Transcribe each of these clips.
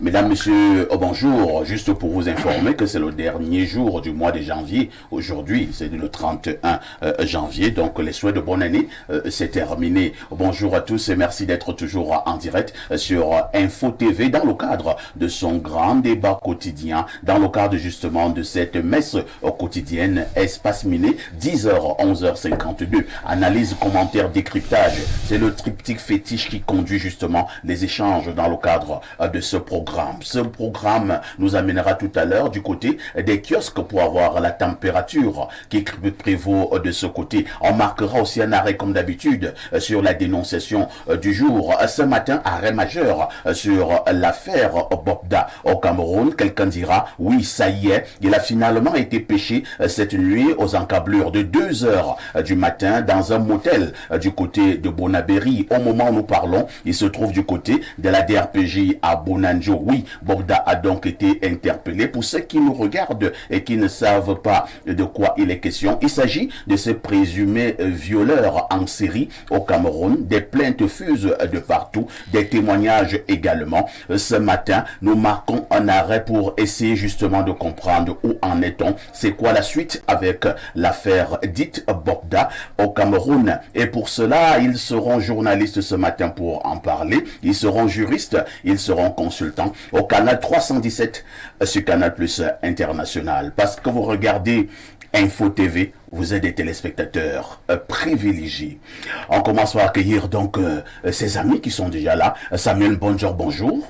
Mesdames, Messieurs, bonjour. Juste pour vous informer que c'est le dernier jour du mois de janvier. Aujourd'hui, c'est le 31 janvier. Donc, les souhaits de bonne année, c'est terminé. Bonjour à tous et merci d'être toujours en direct sur Info TV dans le cadre de son grand débat quotidien, dans le cadre justement de cette messe quotidienne Espace Miné, 10h, 11h52. Analyse, commentaire, décryptage. C'est le triptyque fétiche qui conduit justement les échanges dans le cadre de ce programme. Ce programme nous amènera tout à l'heure du côté des kiosques pour avoir la température qui prévaut de ce côté. On marquera aussi un arrêt comme d'habitude sur la dénonciation du jour. Ce matin, arrêt majeur sur l'affaire Bokda au Cameroun. Quelqu'un dira, oui, ça y est, il a finalement été pêché cette nuit aux encablures de 2h du matin dans un motel du côté de Bonabéry. Au moment où nous parlons, il se trouve du côté de la DRPJ à Bonanjo. Oui, Bokda a donc été interpellé. Pour ceux qui nous regardent et qui ne savent pas de quoi il est question, il s'agit de ce présumé violeur en série au Cameroun. Des plaintes fusent de partout, des témoignages également. Ce matin, nous marquons un arrêt pour essayer justement de comprendre où en est-on. C'est quoi la suite avec l'affaire dite Bokda au Cameroun. Et pour cela, ils seront journalistes ce matin pour en parler. Ils seront juristes, ils seront consultants au canal 317 sur Canal Plus International. Parce que vous regardez Info TV, vous êtes des téléspectateurs privilégiés. On commence par accueillir donc ces amis qui sont déjà là. Samuel Bonjour, bonjour.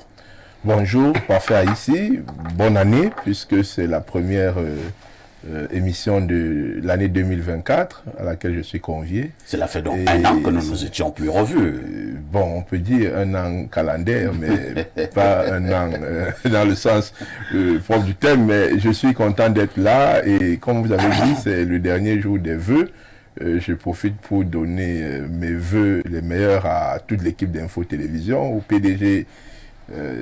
Bonjour, parfait ici. Bonne année, puisque c'est la première émission de l'année 2024 à laquelle je suis convié. Cela fait donc un an que nous nous étions plus revus. Bon, on peut dire un an calendaire, mais pas un an dans le sens propre du thème. Mais je suis content d'être là et comme vous avez dit, c'est le dernier jour des vœux. Je profite pour donner mes vœux les meilleurs à toute l'équipe d'Info Télévision, au PDG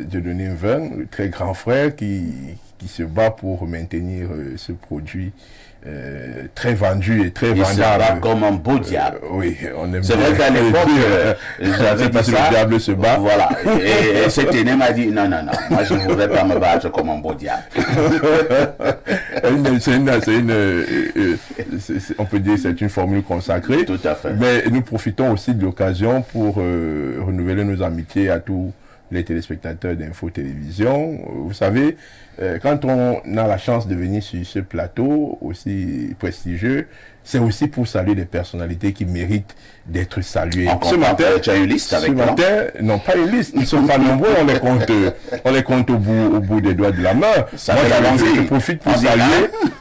Dieudonné Mveng, le très grand frère qui se bat pour maintenir ce produit très vendu et très vendable. Il se bat comme un beau diable. Oui, on aime c'est vrai qu'à l'époque, j'avais dit ça. Le diable se bat. Voilà. Et cet aîné m'a dit, non, moi je ne voudrais pas me battre comme un beau diable. On peut dire que c'est une formule consacrée. Tout à fait. Mais nous profitons aussi de l'occasion pour renouveler nos amitiés à tous les téléspectateurs d'Info Télévision. Vous savez, quand on a la chance de venir sur ce plateau aussi prestigieux, c'est aussi pour saluer des personnalités qui méritent d'être saluées. Ce matin, tu as une liste avec moi? Ce matin, non, pas une liste. Ils ne sont pas nombreux, on les compte au bout des doigts de la main. Moi, je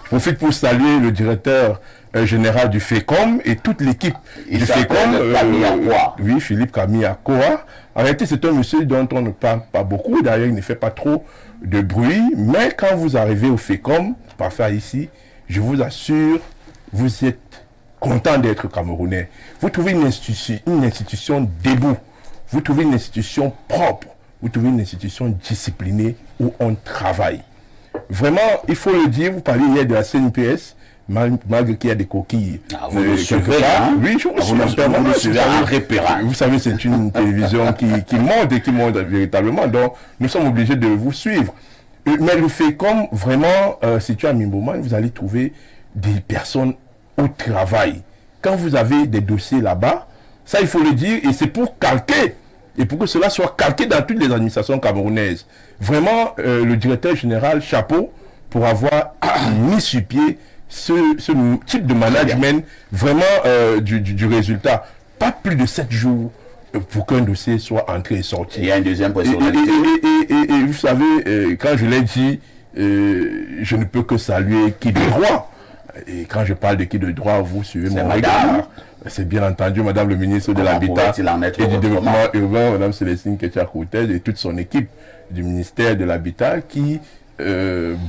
profite pour saluer le directeur général du FECOM et toute l'équipe du FECOM. Oui, Philippe Camille Akoa. En réalité, c'est un monsieur dont on ne parle pas beaucoup. D'ailleurs, il ne fait pas trop de bruit. Mais quand vous arrivez au FECOM, parfait ici, je vous assure, vous êtes content d'être Camerounais. Vous trouvez une institution debout. Vous trouvez une institution propre. Vous trouvez une institution disciplinée où on travaille. Vraiment, il faut le dire, vous parliez hier de la CNPS. Malgré qu'il y a des coquilles. Vous nous suivez, hein? Oui, vous nous suivez en repérant. Vous savez, c'est une télévision qui monte et qui monte véritablement. Donc, nous sommes obligés de vous suivre. Mais le fait comme vraiment situé à Mimboman, vous allez trouver des personnes au travail. Quand vous avez des dossiers là-bas, ça, il faut le dire, et c'est pour calquer. Et pour que cela soit calqué dans toutes les administrations camerounaises. Vraiment, le directeur général, chapeau, pour avoir mis sur pied ce type de management vraiment du résultat. Pas plus de 7 jours pour qu'un dossier soit entré et sorti. Il y a une deuxième personnalité. Et vous savez, quand je l'ai dit, je ne peux que saluer qui de droit. Et quand je parle de qui de droit, vous suivez mon regard. C'est bien entendu Madame le ministre de l'Habitat et du Développement urbain, Madame Célestine Ketcha-Koutez et toute son équipe du ministère de l'Habitat qui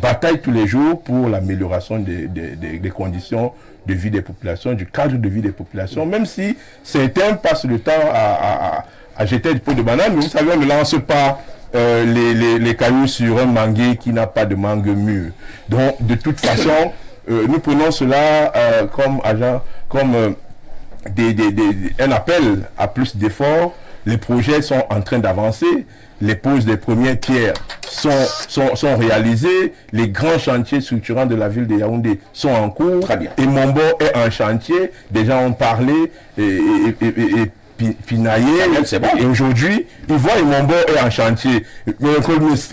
bataille tous les jours pour l'amélioration des conditions de vie des populations, du cadre de vie des populations, même si certains passent le temps à jeter du pot de banane, mais vous savez, on ne lance pas les cailloux sur un manguier qui n'a pas de mangue mûre. Donc, de toute façon, nous prenons cela comme un appel à plus d'efforts. Les projets sont en train d'avancer. Les poses des premières pierres sont réalisés, les grands chantiers structurants de la ville de Yaoundé sont en cours. Très bien. Et Mombo est en chantier, des gens ont parlé et pinaillé. C'est bon. Et aujourd'hui, il voit et Mombo est en chantier.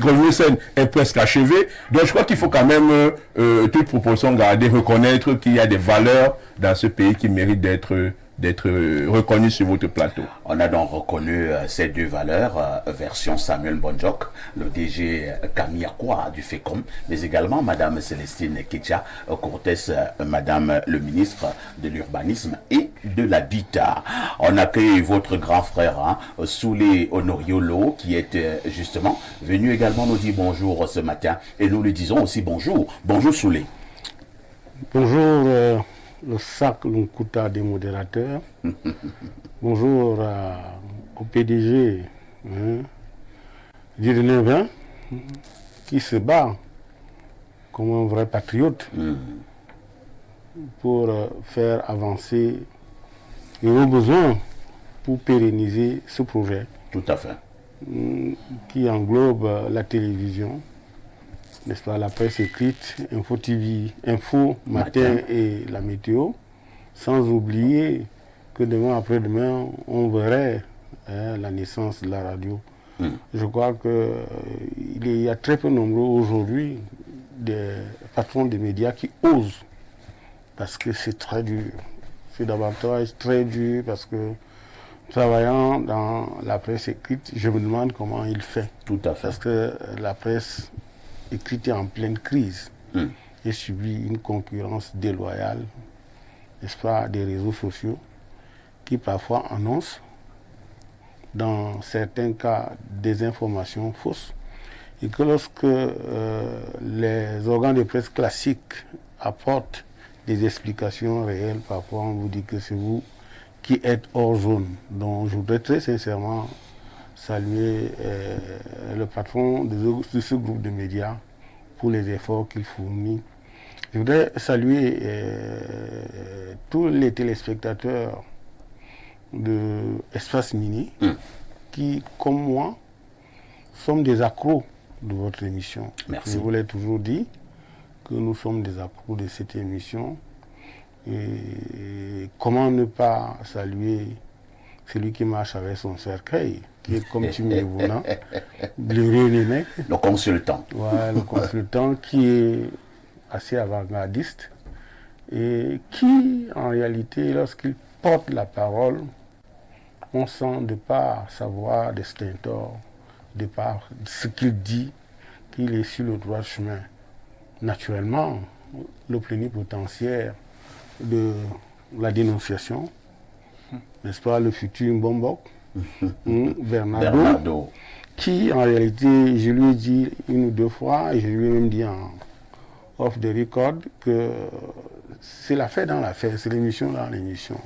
Colmesen est presque achevé. Donc je crois qu'il faut quand même, toute proportion gardée, reconnaître qu'il y a des valeurs dans ce pays qui méritent d'être reconnues sur votre plateau. On a donc reconnu ces deux valeurs, version Samuel Bonjok, le DG Camille Akwa du FECOM, mais également Madame Célestine Ketcha Cortés, Madame le ministre de l'Urbanisme et de l'Habitat. On accueille votre grand frère, Soulé Honoriolo, qui est justement venu également nous dire bonjour ce matin, et nous lui disons aussi bonjour. Bonjour Soulé. Bonjour le sac Lunkuta des modérateurs. Bonjour au PDG d'Irene 20 qui se bat comme un vrai patriote pour faire avancer les besoins pour pérenniser ce projet. Tout à fait. Qui englobe la télévision, n'est-ce pas, la presse écrite, Info TV, Info Matin et la météo, sans oublier que demain après-demain, on verrait la naissance de la radio. Je crois qu'il y a très peu nombreux aujourd'hui des patrons des médias qui osent, parce que c'est très dur. C'est davantage très dur parce que travaillant dans la presse écrite, je me demande comment il fait. Tout à fait. Parce que la presse écrite est en pleine crise et subit une concurrence déloyale, n'est-ce pas, des réseaux sociaux qui parfois annoncent, dans certains cas, des informations fausses, et que lorsque les organes de presse classiques apportent des explications réelles, parfois on vous dit que c'est vous qui êtes hors zone. Donc je voudrais très sincèrement saluer le patron de ce groupe de médias pour les efforts qu'il fournit. Je voudrais saluer tous les téléspectateurs de Espace Mini qui, comme moi, sommes des accros de votre émission. Merci. Je vous l'ai toujours dit que nous sommes des accros de cette émission. Et comment ne pas saluer celui qui marche avec son cercueil, qui est comme Timé-Vouna, le consultant. Ouais, le consultant qui est assez avant-gardiste et qui, en réalité, lorsqu'il porte la parole, on sent de par sa voix de stentor, de par ce qu'il dit, qu'il est sur le droit chemin. Naturellement, le plénipotentiaire de la dénonciation, n'est-ce pas, le futur Mbombok, Bernardo, qui en réalité, je lui ai dit une ou deux fois, et je lui ai même dit en off the record, que c'est l'affaire dans l'affaire, c'est l'émission dans l'émission.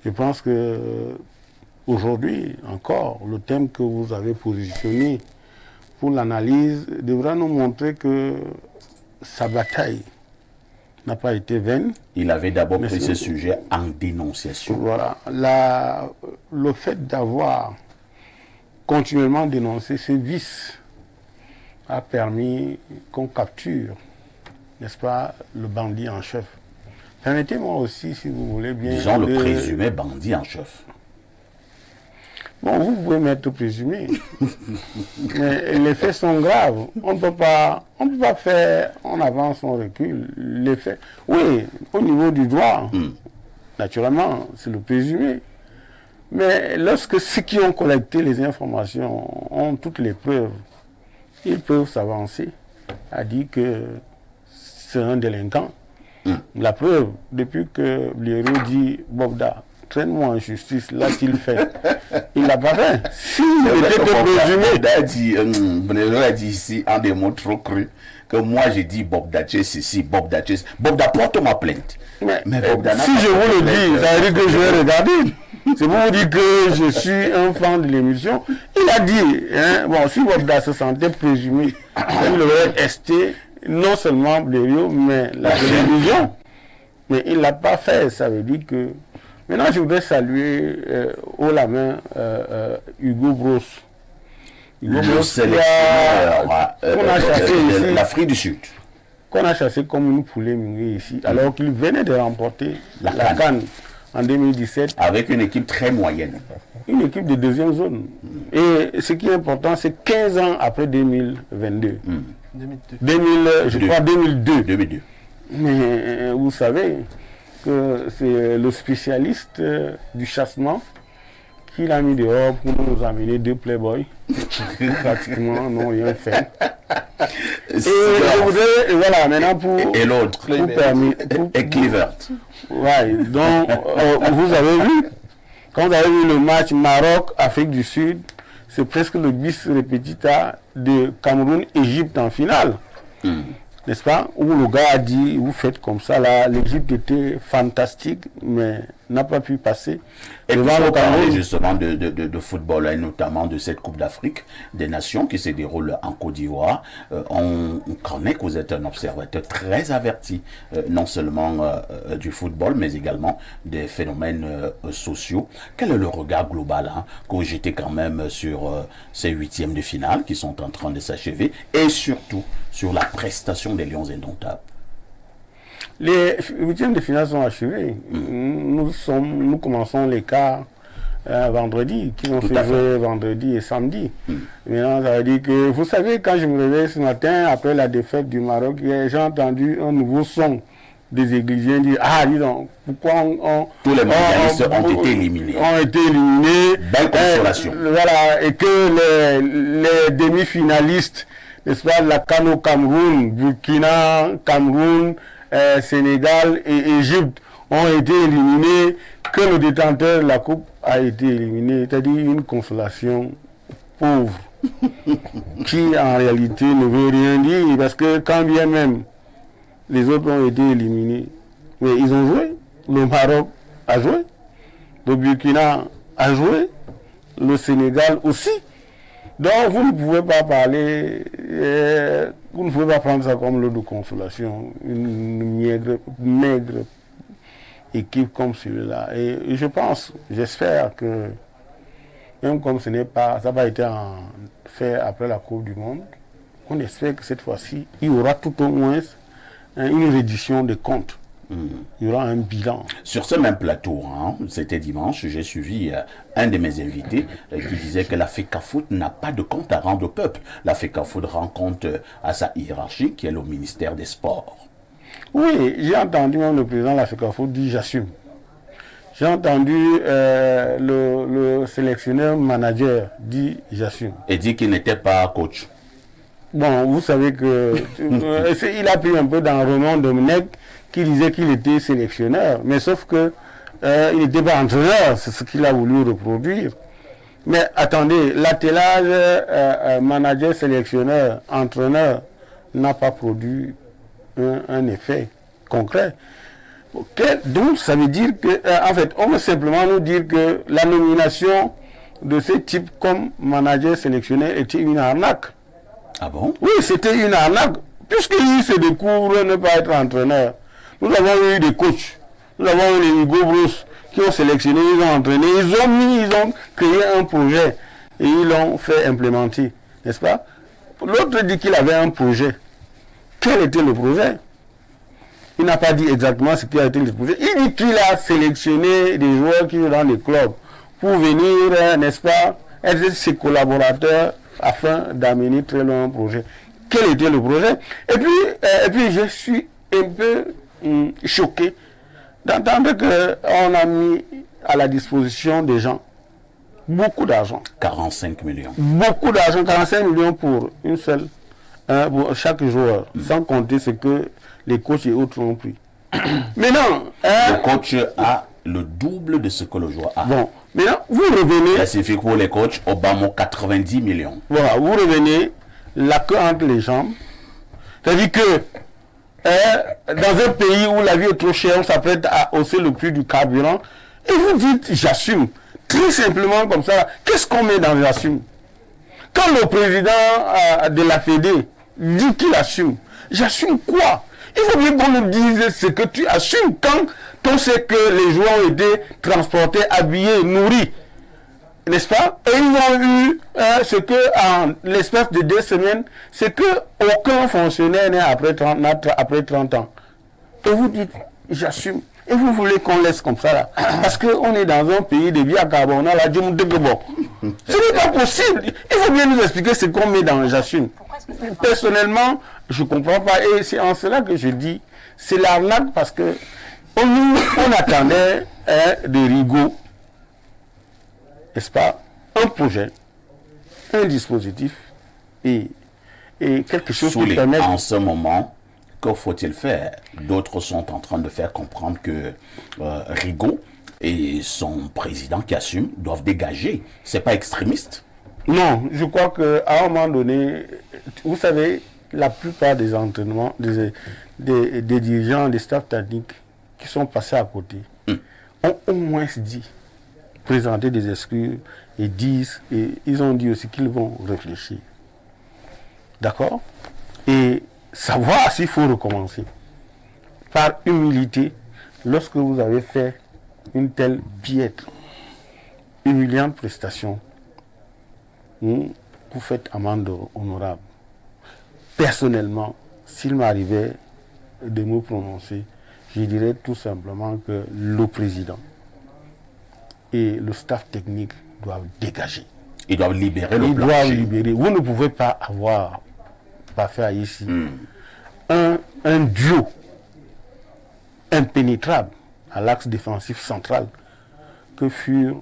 Je pense que aujourd'hui encore, le thème que vous avez positionné pour l'analyse devra nous montrer que sa bataille n'a pas été vaine. Il avait d'abord pris ce sujet en dénonciation. Voilà. Le fait d'avoir continuellement dénoncé ces vices a permis qu'on capture, n'est-ce pas, le bandit en chef. Permettez-moi aussi, si vous voulez bien... Disons le présumé bandit en chef. Bon, vous pouvez mettre présumé, mais les faits sont graves. On ne peut pas faire on avance, on recule. Les faits, oui, au niveau du droit, naturellement, c'est le présumé. Mais lorsque ceux qui ont collecté les informations ont toutes les preuves, ils peuvent s'avancer à dire que c'est un délinquant. La preuve, depuis que Blaireau dit Bobda, traîne-moi en justice, là qu'il fait. Il l'a pas fait. S'il était présumé. Blaireau a dit ici, en des mots trop crus, que moi j'ai dit Bobda, tu es ceci, Bobda, tu es ceci. Bobda, porte ma plainte. Mais Bobda, si je vous le dis, ça veut dire que je vais regarder. C'est pour vous dire que je suis un fan de l'émission. Il a dit, bon, si Bobda se sentait présumé, il aurait resté non seulement Blaireau, mais la télévision. Mais il ne l'a pas fait. Ça veut dire que... Maintenant, je voudrais saluer haut la main Hugo Bros, Le sélectionneur de l'Afrique du Sud. Qu'on a chassé comme une poulet mûrie ici, alors qu'il venait de remporter la CAN en 2017. Avec une équipe très moyenne. Une équipe de deuxième zone. Et ce qui est important, c'est 15 ans après 2022. 2002. Mais vous savez que c'est le spécialiste du chassement qui l'a mis dehors pour nous amener 2 playboys. Pratiquement, n'ont rien fait. Et je voudrais, voilà, maintenant pour... Et l'autre, et Clivert. Ouais, donc, vous avez vu, quand vous avez vu le match Maroc-Afrique du Sud, c'est presque le bis repetita de Cameroun-Égypte en finale. N'est-ce pas? Où le gars a dit, vous faites comme ça, là, l'Égypte était fantastique, mais n'a pas pu passer. Et puis on parlait justement de football, et notamment de cette Coupe d'Afrique des Nations qui se déroule en Côte d'Ivoire. On connaît que vous êtes un observateur très averti, non seulement du football, mais également des phénomènes sociaux. Quel est le regard global que vous jetez quand même sur ces huitièmes de finale qui sont en train de s'achever, et surtout sur la prestation des Lions indomptables? Les huitièmes de finale sont achevés. Nous commençons les quarts vendredi, qui ont fait jouer vendredi et samedi. Maintenant, ça veut dire que, vous savez, quand je me réveille ce matin, après la défaite du Maroc, j'ai entendu un nouveau son des Égliséens dire, ah, dis donc, pourquoi tous les mondialistes ont été éliminés. Belle consolation. Voilà, et que les demi-finalistes, n'est-ce pas, la CAN au Cameroun, Burkina, Cameroun, Sénégal et Égypte ont été éliminés, que le détenteur de la coupe a été éliminé, c'est-à-dire une consolation pauvre, qui en réalité ne veut rien dire, parce que quand bien même les autres ont été éliminés, mais ils ont joué, le Maroc a joué, le Burkina a joué, le Sénégal aussi. Donc vous ne pouvez pas parler, vous ne pouvez pas prendre ça comme l'eau de consolation, une maigre équipe comme celui-là. Et je pense, j'espère que, même comme ce n'est pas, ça n'a pas été fait après la Coupe du Monde, on espère que cette fois-ci, il y aura tout au moins une reddition des comptes. Il y aura un bilan. Sur ce même plateau, c'était dimanche, j'ai suivi un de mes invités qui disait que la FECAFOOT n'a pas de compte à rendre au peuple. La FECAFOOT rend compte à sa hiérarchie qui est le ministère des Sports. Oui, j'ai entendu même le président de la FECAFOOT dire j'assume. J'ai entendu le sélectionneur manager dire j'assume. Et dit qu'il n'était pas coach. Bon, vous savez que il a pris un peu dans Raymond Domenech qui disait qu'il était sélectionneur, mais sauf que il n'était pas entraîneur, c'est ce qu'il a voulu reproduire. Mais attendez, l'attelage manager, sélectionneur, entraîneur n'a pas produit un effet concret. Okay. Donc ça veut dire que, en fait, on veut simplement nous dire que la nomination de ce type comme manager sélectionneur était une arnaque. Ah bon? Oui, c'était une arnaque, puisqu'il se découvre ne pas être entraîneur. Nous avons eu des coachs, nous avons eu les Hugo Bruce qui ont sélectionné, ils ont entraîné, ils ont créé un projet et ils l'ont fait implémenter, n'est-ce pas? L'autre dit qu'il avait un projet. Quel était le projet? Il n'a pas dit exactement ce qui a été le projet. Il dit qu'il a sélectionné des joueurs qui sont dans les clubs pour venir, n'est-ce pas, être ses collaborateurs afin d'amener très loin un projet. Quel était le projet? Et puis je suis un peu choqué d'entendre qu'on a mis à la disposition des gens beaucoup d'argent. 45 millions. Beaucoup d'argent, 45 millions pour une seule, pour chaque joueur, sans compter ce que les coachs et autres ont pris. Maintenant, le coach a le double de ce que le joueur a. Bon, maintenant, vous revenez... Ça suffit pour les coachs, Obama, 90 millions. Voilà, vous revenez, la queue entre les jambes. C'est-à-dire que dans un pays où la vie est trop chère, on s'apprête à hausser le prix du carburant, et vous dites, j'assume. Très simplement comme ça, qu'est-ce qu'on met dans j'assume? Quand le président de la Fédé dit qu'il assume, j'assume quoi? Il faut bien qu'on nous dise ce que tu assumes quand on sait que les joueurs ont été transportés, habillés, nourris. n'est-ce pas? Et ils ont eu ce que, en l'espace de 2 semaines, c'est que aucun fonctionnaire n'est après 30 ans. Et vous dites, j'assume. Et vous voulez qu'on laisse comme ça là? Parce qu'on est dans un pays de Biakaba, on a la Djum de Gabo. Ce n'est pas possible. Il faut bien nous expliquer ce qu'on met dans j'assume. Personnellement, je ne comprends pas. Et c'est en cela que je dis, c'est l'arnaque parce que on attendait de Rigaud, n'est-ce pas, un projet, un dispositif et quelque chose qui permet... En ce moment, que faut-il faire? D'autres sont en train de faire comprendre que Rigaud et son président qui assume doivent dégager. C'est pas extrémiste? Non, je crois qu'à un moment donné, vous savez, la plupart des entraînements, des dirigeants, des staffs techniques qui sont passés à côté, ont au moins dit, présenter des excuses et ils ont dit aussi qu'ils vont réfléchir. D'accord? Et savoir s'il faut recommencer. Par humilité, lorsque vous avez fait une telle piètre, humiliante prestation, vous faites amende honorable. Personnellement, s'il m'arrivait de me prononcer, je dirais tout simplement que le président et le staff technique doivent dégager. Ils doivent libérer le plancher. Ils doivent libérer. Vous ne pouvez pas faire ici un duo impénétrable à l'axe défensif central que furent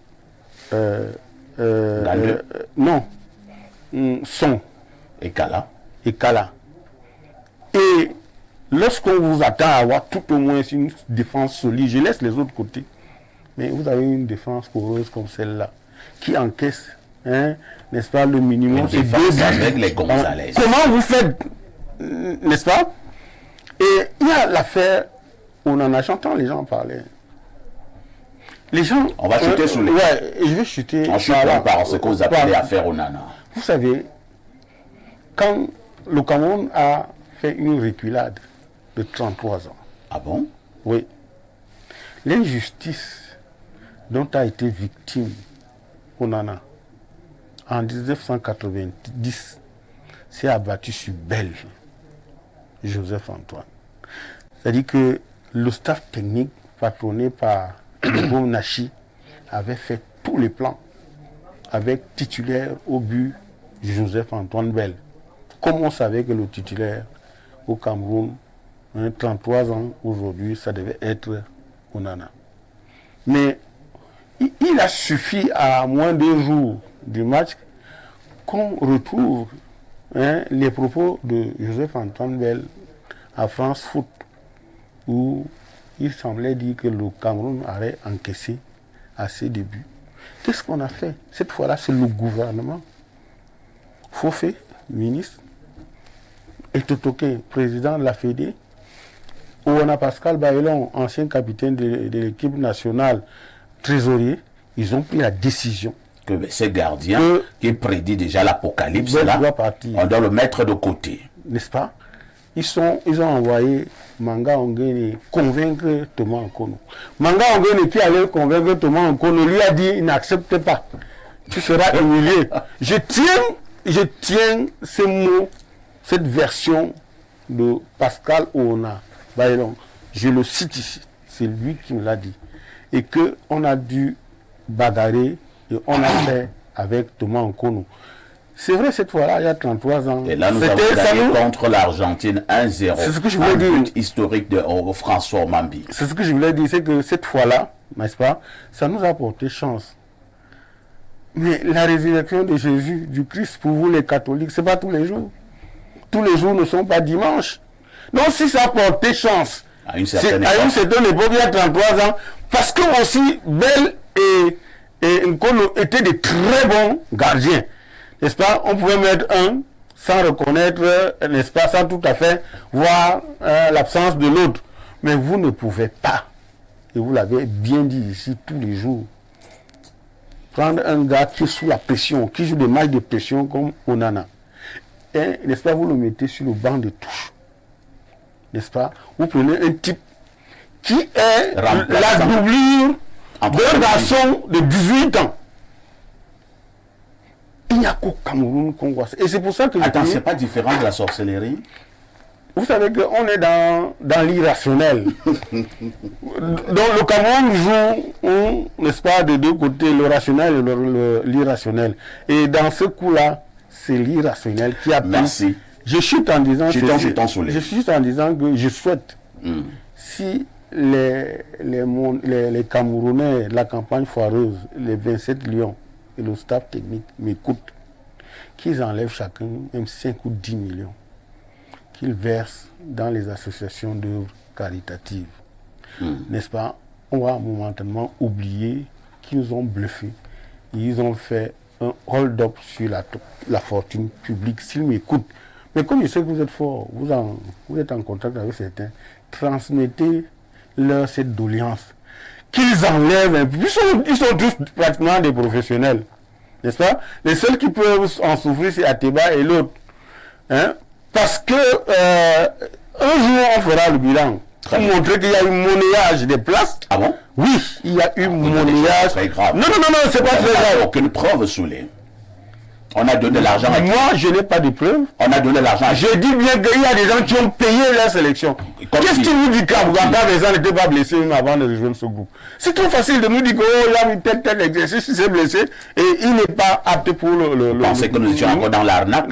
Son et Kala. Et lorsqu'on vous attend à avoir tout au moins une défense solide, je laisse les autres côtés, mais vous avez une défense poreuse comme celle-là, qui encaisse, n'est-ce pas, le minimum. C'est deux avec les Gonzalez. Comment vous faites, n'est-ce pas? Et il y a l'affaire, j'entends les gens parler. Les gens... On va chuter sous les... Ouais, je vais chuter... On chute par ce que vous appelez affaire Onana. Vous savez, quand le Cameroun a fait une reculade de 33 ans. Ah bon? Oui. L'injustice dont a été victime Onana en 1990 s'est abattu sur Belge, Joseph Antoine. C'est-à-dire que le staff technique patronné par le bon Nachi avait fait tous les plans avec titulaire au but Joseph Antoine Bell. Comme on savait que le titulaire au Cameroun, 33 ans aujourd'hui, ça devait être Onana. Mais il a suffi à moins de 2 jours du match qu'on retrouve les propos de Joseph Antoine Bell à France Foot, où il semblait dire que le Cameroun aurait encaissé à ses débuts. Qu'est-ce qu'on a fait? Cette fois-là, c'est le gouvernement. Fofé, ministre, et Totoké, président de la Fédé, Ouana Pascal Baélon, ancien capitaine de l'équipe nationale, trésorier, ils ont pris la décision que ces gardiens qui prédit déjà l'apocalypse, on doit le mettre de côté. N'est-ce pas? Ils ont envoyé Manga Ongene convaincre Thomas Nkono. Manga Ongene qui allait convaincre Thomas Nkono lui a dit il n'accepte pas. Tu seras humilié. Je tiens ces mots, cette version de Pascal Oona Baélon. Je le cite ici. C'est lui qui me l'a dit. Et qu'on a dû bagarrer et on a fait avec Thomas Nkono. C'est vrai, cette fois-là, il y a 33 ans. Et là, nous avons gagné contre l'Argentine 1-0. C'est ce que je voulais dire. But historique de François Mambi. C'est ce que je voulais dire, c'est que cette fois-là, n'est-ce pas, ça nous a porté chance. Mais la résurrection de Jésus, du Christ, pour vous les catholiques, ce n'est pas tous les jours. Tous les jours ne sont pas dimanches. Donc si ça a porté chance, à une certaine époque, il y a 33 ans, parce que aussi, Bell et Nkono étaient de très bons gardiens. N'est-ce pas? On pouvait mettre un sans reconnaître, n'est-ce pas, sans tout à fait voir l'absence de l'autre. Mais vous ne pouvez pas, et vous l'avez bien dit ici tous les jours, prendre un gars qui est sous la pression, qui joue des matchs de pression comme Onana. Et, n'est-ce pas, vous le mettez sur le banc de touche. N'est-ce pas? Vous prenez un type qui est la doublure d'un garçon de 18 ans. n'y a qu'au Cameroun qu'on voit ça. Et c'est pour ça que... Attends, c'est pas différent de la sorcellerie? Vous savez qu'on est dans l'irrationnel. Donc le Cameroun joue, n'est-ce pas, de deux côtés, le rationnel et l'irrationnel. Et dans ce coup-là, c'est l'irrationnel qui a... Merci. Je chute en disant... Je chute en disant que je souhaite, si les Camerounais, la campagne foireuse, les 27 lions et le staff technique m'écoutent, qu'ils enlèvent chacun même 5 ou 10 millions, qu'ils versent dans les associations d'œuvres caritatives. N'est-ce pas? On va momentanément oublier qu'ils nous ont bluffés. Ils ont fait un hold-up sur la fortune publique. S'ils m'écoutent, mais comme je sais que vous êtes fort, vous êtes en contact avec certains, transmettez-leur cette doléance. Qu'ils enlèvent un peu. Ils sont tous pratiquement des professionnels. N'est-ce pas? Les seuls qui peuvent en souffrir, c'est Ateba et l'autre. Hein? Parce que un jour, on fera le bilan pour montrer qu'il y a eu monnayage des places. Ah bon? Oui, il y a eu monnayage. Très grave. Non, c'est pas très grave. Aucune preuve sous les. On a donné l'argent à qui? Moi, je n'ai pas de preuves. On a donné l'argent à qui? Je dis bien qu'il y a des gens qui ont payé la sélection. Qu'est-ce qui vous dit qu'Abouganga les gens n'étaient pas blessés avant de rejoindre ce groupe? C'est trop facile de nous dire qu'il a eu tel exercice, il s'est blessé et il n'est pas apte pour le Vous pensez que nous étions encore dans l'arnaque?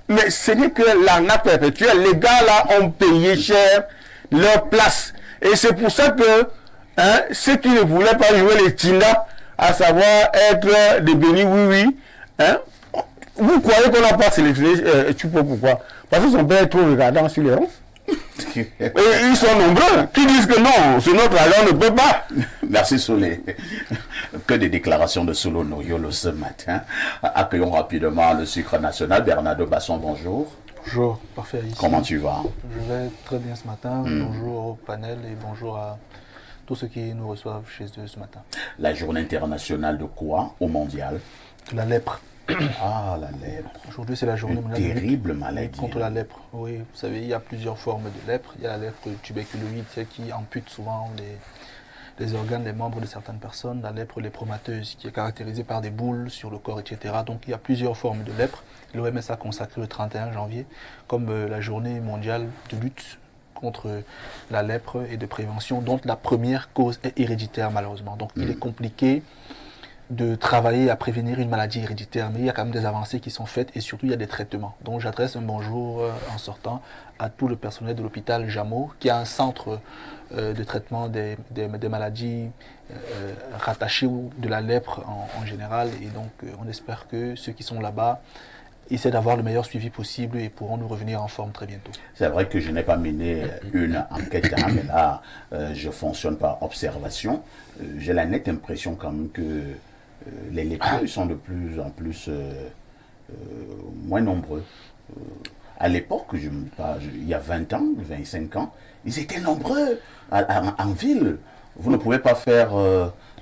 Mais ce n'est que l'arnaque perpétuelle. Les gars là ont payé cher leur place. Et c'est pour ça que ceux qui ne voulaient pas jouer les Tinda, à savoir être des bénis oui, vous croyez qu'on n'a pas sélectionné Tchoupo, pourquoi? Parce que son père est trop regardant sur les rangs. Et ils sont nombreux qui disent que non, c'est notre argent, on ne peut pas. Merci Soulé. Que des déclarations de Solo Noyolo ce matin. Accueillons rapidement le sucre national. Bernardo Basson, bonjour. Bonjour, parfait. Ici. Comment tu vas? Je vais très bien ce matin. Bonjour au panel et bonjour à tous ceux qui nous reçoivent chez eux ce matin. La journée internationale de quoi au mondial? La lèpre. Ah, la lèpre. Aujourd'hui, c'est la journée mondiale terrible maladie contre la lèpre. Oui, vous savez, il y a plusieurs formes de lèpre. Il y a la lèpre tuberculoïde, celle qui ampute souvent les organes, les membres de certaines personnes. La lèpre lépromateuse, qui est caractérisée par des boules sur le corps, etc. Donc, il y a plusieurs formes de lèpre. L'OMS a consacré le 31 janvier comme la journée mondiale de lutte contre la lèpre et de prévention, dont la première cause est héréditaire, malheureusement. Donc, il est compliqué de travailler à prévenir une maladie héréditaire, mais il y a quand même des avancées qui sont faites et surtout il y a des traitements. Donc j'adresse un bonjour en sortant à tout le personnel de l'hôpital Jameau, qui a un centre de traitement des maladies rattachées de la lèpre en général, et donc on espère que ceux qui sont là-bas essaient d'avoir le meilleur suivi possible et pourront nous revenir en forme très bientôt. C'est vrai que je n'ai pas mené une enquête, mais là je fonctionne par observation. J'ai la nette impression quand même que les lépreux sont de plus en plus moins nombreux. À l'époque, il y a 20 ans, 25 ans, ils étaient nombreux en ville. Vous ne pouvez pas faire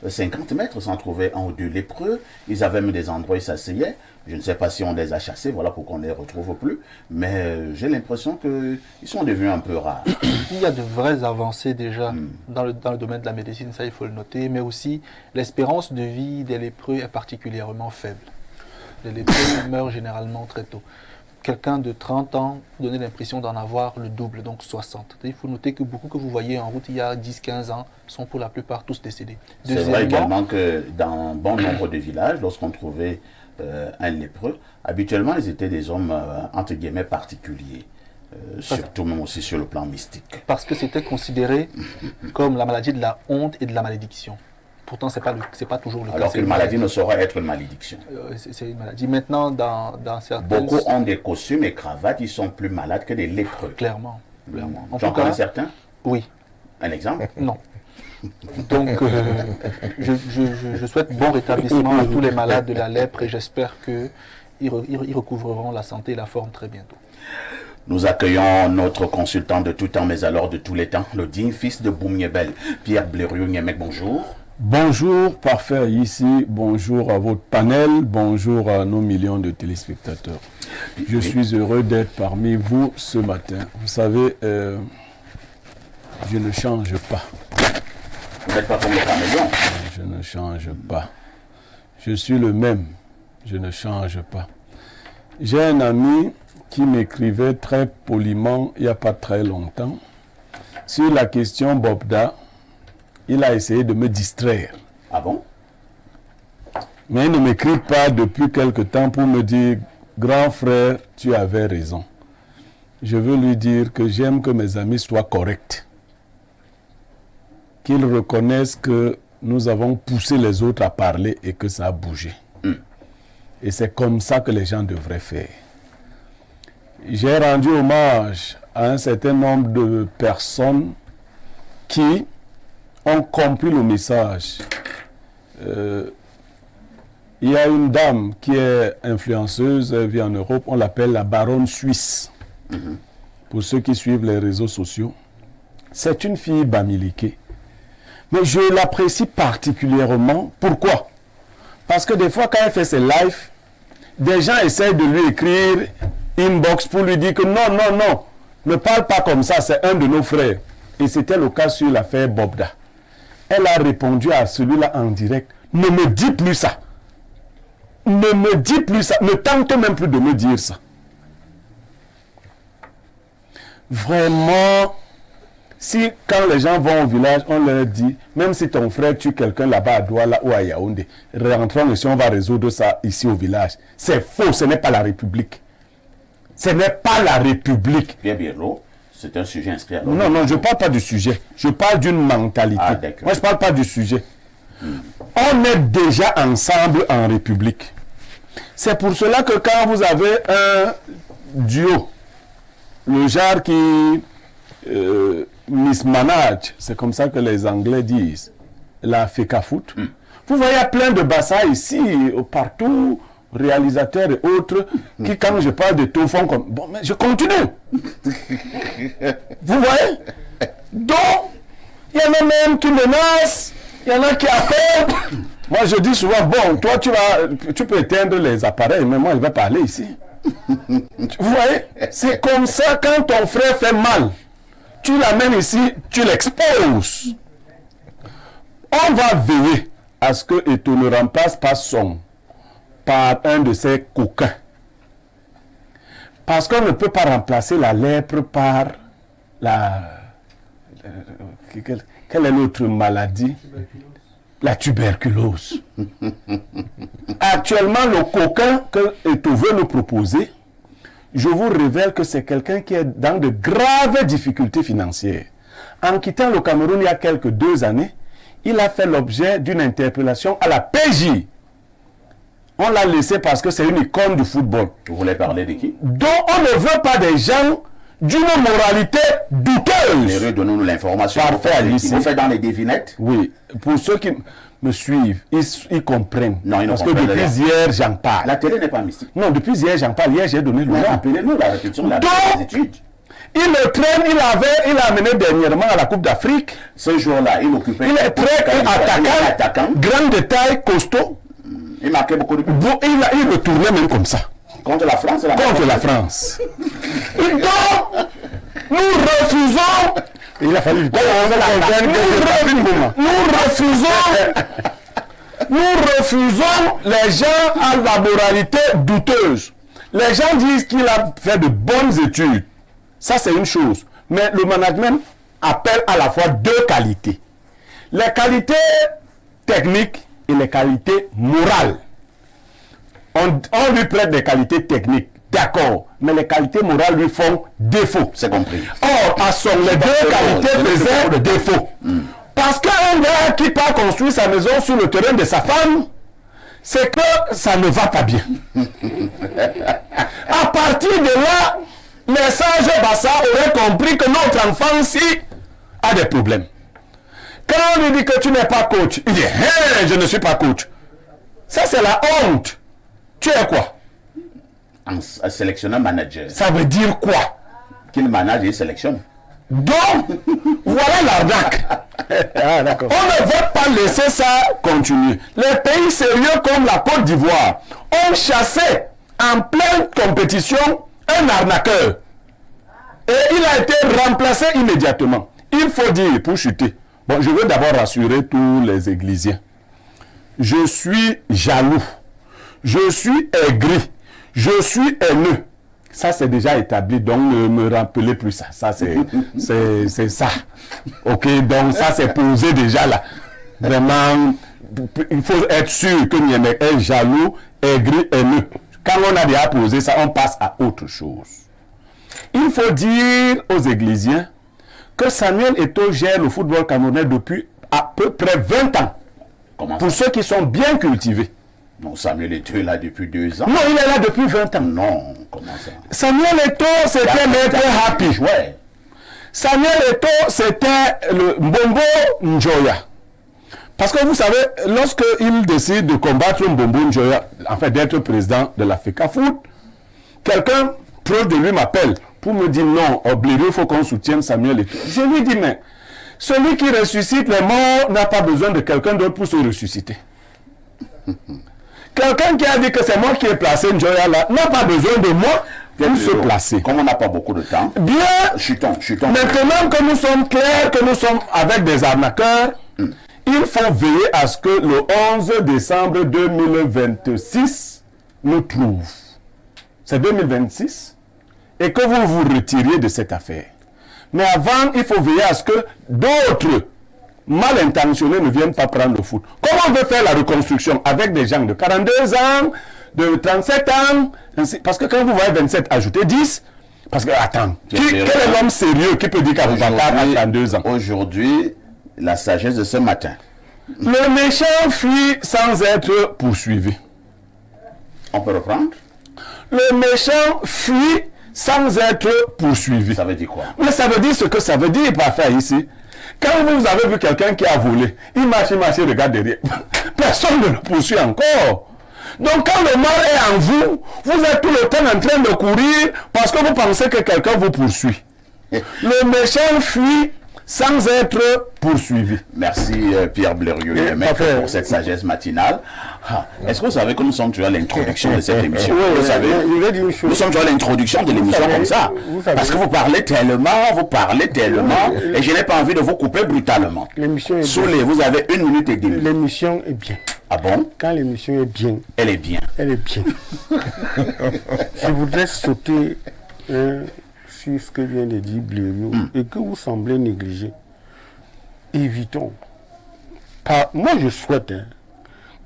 50 mètres sans trouver un ou deux lépreux. Ils avaient même des endroits où ils s'asseyaient. Je ne sais pas si on les a chassés, voilà, pour qu'on ne les retrouve plus. Mais j'ai l'impression qu'ils sont devenus un peu rares. Il y a de vraies avancées déjà dans le domaine de la médecine, ça il faut le noter. Mais aussi, l'espérance de vie des lépreux est particulièrement faible. Les lépreux meurent généralement très tôt. Quelqu'un de 30 ans donnait l'impression d'en avoir le double, donc 60. Il faut noter que beaucoup que vous voyez en route il y a 10-15 ans sont pour la plupart tous décédés. C'est vrai également que dans bon nombre de villages, lorsqu'on trouvait un lépreux, habituellement ils étaient des hommes entre guillemets particuliers, surtout même aussi sur le plan mystique. Parce que c'était considéré comme la maladie de la honte et de la malédiction. Pourtant, ce n'est pas toujours le cas. Alors qu'une maladie ne saurait être une malédiction. C'est une maladie. Maintenant, dans certaines... Beaucoup ont des costumes et cravates, ils sont plus malades que des lépreux. Clairement. J'en connais certains? Oui. Un exemple? Non. Donc, je souhaite bon rétablissement à tous les malades de la lèpre et j'espère qu'ils recouvreront la santé et la forme très bientôt. Nous accueillons notre consultant de tout temps, mais alors de tous les temps, le digne fils de Boumniebel, Pierre Blériou-Niemek, bonjour. Bonjour, parfait ici, bonjour à votre panel, bonjour à nos millions de téléspectateurs. Je suis heureux d'être parmi vous ce matin. Vous savez, je ne change pas. Vous n'êtes pas comme le caméléon. Je ne change pas. Je suis le même Je ne change pas. J'ai un ami qui m'écrivait très poliment il n'y a pas très longtemps sur la question Bobda. Il a essayé de me distraire. Ah bon? Mais il ne m'écrit pas depuis quelque temps pour me dire « Grand frère, tu avais raison ». Je veux lui dire que j'aime que mes amis soient corrects. Qu'ils reconnaissent que nous avons poussé les autres à parler et que ça a bougé. Et c'est comme ça que les gens devraient faire. J'ai rendu hommage à un certain nombre de personnes qui ont compris le message. Il y a une dame qui est influenceuse, elle vit en Europe, on l'appelle la baronne suisse. Pour ceux qui suivent les réseaux sociaux. C'est une fille bamiliquée. Mais je l'apprécie particulièrement. Pourquoi? Parce que des fois, quand elle fait ses lives, des gens essayent de lui écrire inbox pour lui dire que non, ne parle pas comme ça, c'est un de nos frères. Et c'était le cas sur l'affaire Bobda. Elle a répondu à celui-là en direct. Ne me dis plus ça. Ne me dis plus ça. Ne tente même plus de me dire ça. Vraiment, si quand les gens vont au village, on leur dit, même si ton frère tue quelqu'un là-bas à Douala ou à Yaoundé, rentrons ici, on va résoudre ça ici au village. C'est faux, ce n'est pas la République. Ce n'est pas la République. Pierre Birlot, c'est un sujet inscrit à l'ordre. Non, je ne parle pas du sujet. Je parle d'une mentalité. Ah, moi, je ne parle pas du sujet. On est déjà ensemble en République. C'est pour cela que quand vous avez un duo, le genre qui mismanage, c'est comme ça que les Anglais disent, la FECA foot. Vous voyez plein de bassins ici, partout, réalisateurs et autres, qui quand je parle de tout font comme, bon, mais je continue. Vous voyez? Donc, il y en a même qui menacent, il y en a qui appellent. Moi, je dis souvent, bon, toi, tu peux éteindre les appareils, mais moi, je vais parler ici. Vous voyez? C'est comme ça, quand ton frère fait mal, tu l'amènes ici, tu l'exposes. On va veiller à ce que Eto'o ne remplace pas par un de ces coquins. Parce qu'on ne peut pas remplacer la lèpre par quelle est l'autre maladie? La tuberculose. Actuellement, le coquin que Eto'o veut nous proposer, je vous révèle que c'est quelqu'un qui est dans de graves difficultés financières. En quittant le Cameroun il y a quelques 2 années, il a fait l'objet d'une interpellation à la PJ. On l'a laissé parce que c'est une icône du football. Vous voulez parler de qui? Donc on ne veut pas des gens d'une moralité douteuse. Donnons-nous l'information. Parfait, Vous faites dans les devinettes? Oui, pour ceux qui me suivent, ils comprennent. Non, ils ne parce que comprennent depuis rien. hier, j'en parle. La télé n'est pas mystique. Non, depuis hier, j'en parle. Hier, j'ai donné le nom. Rappelez-nous la répétition de la Donc, des études. Il le traîne, il a amené dernièrement à la Coupe d'Afrique. Ce jour-là, il occupait. Il est très attaquant, grande de taille, costaud. Il marquait beaucoup de buts. Bon, il retournait même comme ça. Contre la France. Contre la France. Donc, nous refusons. Il a fallu nous refusons les gens à la moralité douteuse. Les gens disent qu'il a fait de bonnes études. Ça, c'est une chose. Mais le management appelle à la fois 2 qualités. Les qualités techniques et les qualités morales. On lui prête des qualités techniques, d'accord, mais les qualités morales lui font défaut. C'est compris. Or, à son, les 2 qualités faisaient défaut. Parce qu'un gars qui part construire sa maison sur le terrain de sa femme, c'est que ça ne va pas bien. À partir de là, les sages Bassa auraient compris que notre enfant-ci a des problèmes. Quand on lui dit que tu n'es pas coach, il dit hey, je ne suis pas coach. Ça, c'est la honte. Tu es quoi? Un sélectionneur manager. Ça veut dire quoi? Qu'il manage et sélectionne. Donc, voilà l'arnaque. On ne veut pas laisser ça continuer. Les pays sérieux comme la Côte d'Ivoire ont chassé en pleine compétition un arnaqueur. Et il a été remplacé immédiatement. Il faut dire, pour chuter, bon, je veux d'abord rassurer tous les églisiens. Je suis jaloux. je suis aigri, je suis haineux. Ça, c'est déjà établi, donc ne me rappelez plus ça. Ça, c'est ça. Ok, donc ça, c'est posé déjà là. Vraiment, il faut être sûr que Niamey est jaloux, aigri, haineux. Quand on a déjà posé ça, on passe à autre chose. Il faut dire aux Églisiens que Samuel Eto'o gère le football camerounais depuis à peu près 20 ans. Comment pour ça? ceux qui sont bien cultivés. Non, Samuel Eto'o est là depuis 2 ans. Non, il est là depuis 20 ans. Non, comment ça? Samuel Eto'o, c'était Maître Happy. Ouais. Samuel Eto'o, c'était le Mbombo Njoya. Parce que vous savez, lorsqu'il décide de combattre Mbombo Njoya, en fait d'être président de l'Africa Foot, quelqu'un proche de lui m'appelle pour me dire non, Obliro, il faut qu'on soutienne Samuel Eto'o. Je lui dis, mais celui qui ressuscite les morts n'a pas besoin de quelqu'un d'autre pour se ressusciter. Quelqu'un qui a dit que c'est moi qui ai placé Njoya là n'a pas besoin de moi pour se placer. Comme on n'a pas beaucoup de temps, Bien, chutons. maintenant que nous sommes clairs, que nous sommes avec des arnaqueurs, il faut veiller à ce que le 11 décembre 2026 nous trouve. C'est 2026. Et que vous vous retiriez de cette affaire. Mais avant, il faut veiller à ce que d'autres mal intentionnés ne viennent pas prendre le foot. Comment on veut faire la reconstruction avec des gens de 42 ans, de 37 ans, ainsi, parce que quand vous voyez 27, ajoutez 10, parce que, attends, quel est l'homme sérieux qui peut dire qu'Aboubacar a 32 ans? Aujourd'hui, la sagesse de ce matin. Le méchant fuit sans être poursuivi. On peut reprendre? Le méchant fuit sans être poursuivi. Ça veut dire quoi? Mais ça veut dire ce que ça veut dire, parfait, ici. Quand vous avez vu quelqu'un qui a volé, il marche, il regarde derrière. Personne ne le poursuit encore. Donc quand le mal est en vous, vous êtes tout le temps en train de courir parce que vous pensez que quelqu'un vous poursuit. Le méchant fuit sans être poursuivi. Merci Pierre Blériot pour cette sagesse matinale. Est-ce que vous savez que nous sommes toujours à l'introduction de cette émission? Vous savez, nous sommes toujours à l'introduction de l'émission comme ça. Parce que vous parlez tellement, et je n'ai pas envie de vous couper brutalement. L'émission est Soulé, vous avez 1 minute et demie. L'émission est bien. Ah bon? Quand l'émission est bien, Elle est bien. elle est bien. Je voudrais sauter sur ce que vient de dire Blériot et que vous semblez négliger. Évitons. Moi, je souhaite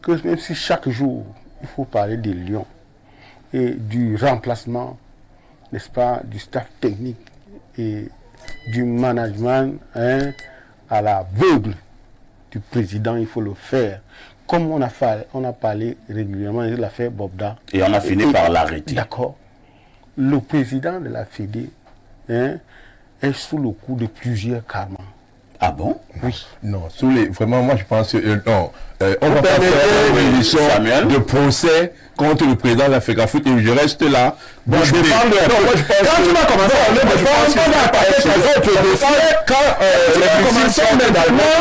que même si chaque jour, il faut parler des lions et du remplacement, n'est-ce pas, du staff technique et du management à l'aveugle du président, il faut le faire. Comme on a parlé régulièrement de l'affaire Bobda. Et on a fini par l'arrêter. D'accord. Le président de la Fédé est sous le coup de plusieurs karmas. Ah bon? Oui. Non, vraiment, moi je pense que non. On va pas faire une émission de procès contre le président de l'Africa Foot et je reste là. Bon, je défends quand tu vas commencer à le défendre, on va attaquer les autres dossiers. Quand les commencer maintenant,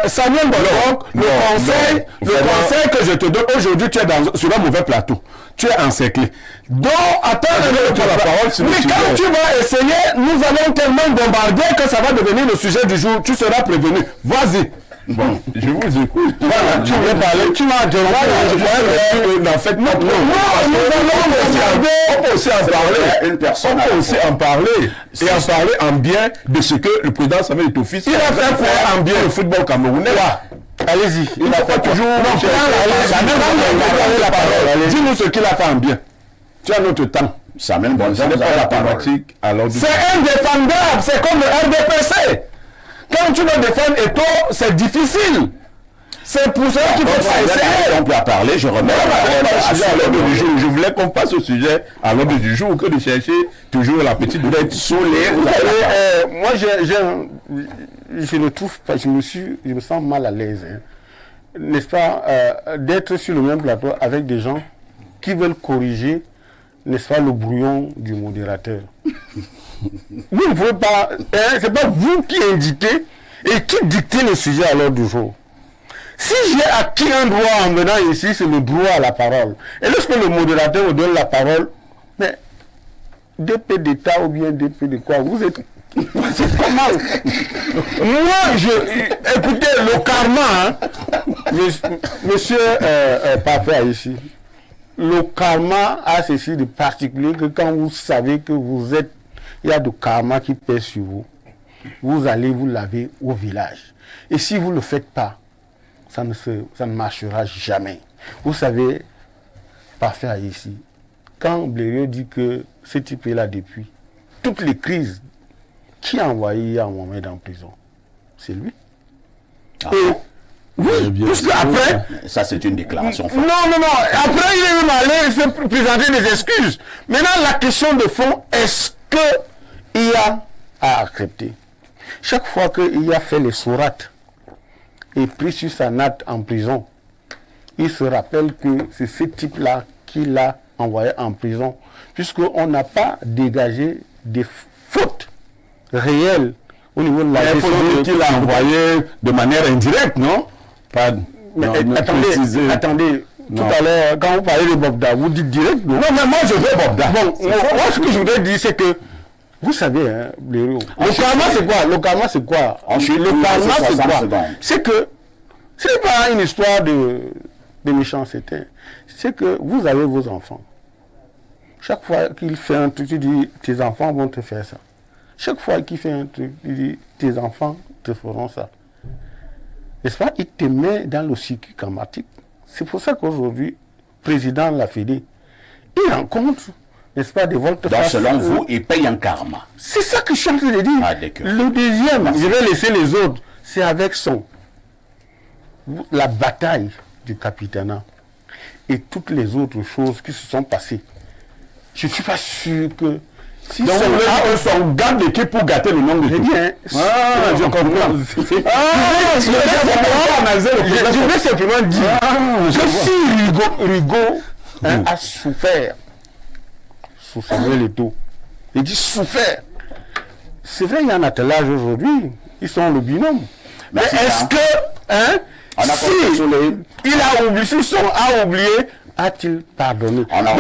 Samuel Bolok, le conseil que je te donne aujourd'hui, tu es sur un mauvais plateau. Tu es encerclé. Donc, attends, la parole sur le sujet. Mais quand tu vas essayer, nous allons tellement bombarder que ça va devenir le sujet du jour. Tu seras prévenu. Vas-y. Bon, je vous écoute. Voilà, tu veux parler, tu vas dire, en fait, non, on peut aussi en parler. Une personne. On peut aussi en parler. Et en parler en bien de ce que le président Samuel Eto'o il a fait quoi en bien le football camerounais? Allez-y. Il a fait toujours. Dis-nous ce qu'il a fait en bien. Tu as notre temps. Samuel Bonza n'est pas la thématique. C'est indéfendable. C'est comme le RDPC. Quand tu veux défendre Eto'o, c'est difficile. C'est pour ça qu'il faut essayer. On peut en parler, je remets à l'ordre du jour. Je voulais qu'on passe au sujet à l'ordre du jour que de chercher toujours la petite bête saoulée. Moi, je ne trouve pas, je me sens mal à l'aise, n'est-ce pas, d'être sur le même plateau avec des gens qui veulent corriger, n'est-ce pas, le brouillon du modérateur. Vous ne pouvez pas, c'est pas vous qui indiquez et qui dictez le sujet à l'ordre du jour. Si j'ai acquis un droit en venant ici, c'est le droit à la parole. Et lorsque le modérateur vous donne la parole, mais DP d'État ou bien DP de quoi, vous êtes C'est comment? Écoutez, le karma, monsieur Parfait ici, le karma a ceci de particulier que quand vous savez que il y a du karma qui pèse sur vous, vous allez vous laver au village. Et si vous ne le faites pas, ça ne marchera jamais. Vous savez, Parfait ici, quand Blériot dit que ce type-là depuis, toutes les crises, qui a envoyé Mohamed en prison? C'est lui. Ah, et, oui, parce qu'après... Ça, c'est une déclaration. Non. Après, il est même allé se présenter des excuses. Maintenant, la question de fond, est-ce que IA a accepté? Chaque fois que IA fait les sourates et pris sur sa natte en prison, il se rappelle que c'est ce type-là qui l'a envoyé en prison, puisqu'on n'a pas dégagé des fautes réelles au niveau de la gestion qu'il a envoyé de manière indirecte, non? Pas, attendez, tout à l'heure, quand vous parlez de Bobda, vous dites direct, non? Non, mais moi je veux Bobda. Bon, moi ce que je voudrais dire, c'est que, vous savez, hein, le karma c'est quoi? Le karma c'est quoi? Le karma c'est quoi? C'est que, ce n'est pas une histoire de méchanceté. C'est que vous avez vos enfants. Chaque fois qu'il fait un truc, tu dis, tes enfants vont te faire ça. Chaque fois qu'il fait un truc, il dit, tes enfants te feront ça. N'est-ce pas? Il te met dans le circuit karmatique. C'est pour ça qu'aujourd'hui, président de la Fédé, il rencontre, n'est-ce pas, des volte-face. Donc, selon vous, il paye un karma. C'est ça que je suis en train de dire. Ah, d'accord. Le deuxième, je vais laisser les autres, c'est avec la bataille du capitanat et toutes les autres choses qui se sont passées. Je ne suis pas sûr que... Si donc, on garde l'équipe pour gâter le nom de tout. Je comprends. Je vais simplement dire que si Rigaud a souffert sous Samuel Eto'o, il dit souffert. C'est vrai, il y a un attelage aujourd'hui. Ils sont le binôme. Mais est-ce que... il a oublié, si son a oublié, a-t-il pardonné? On a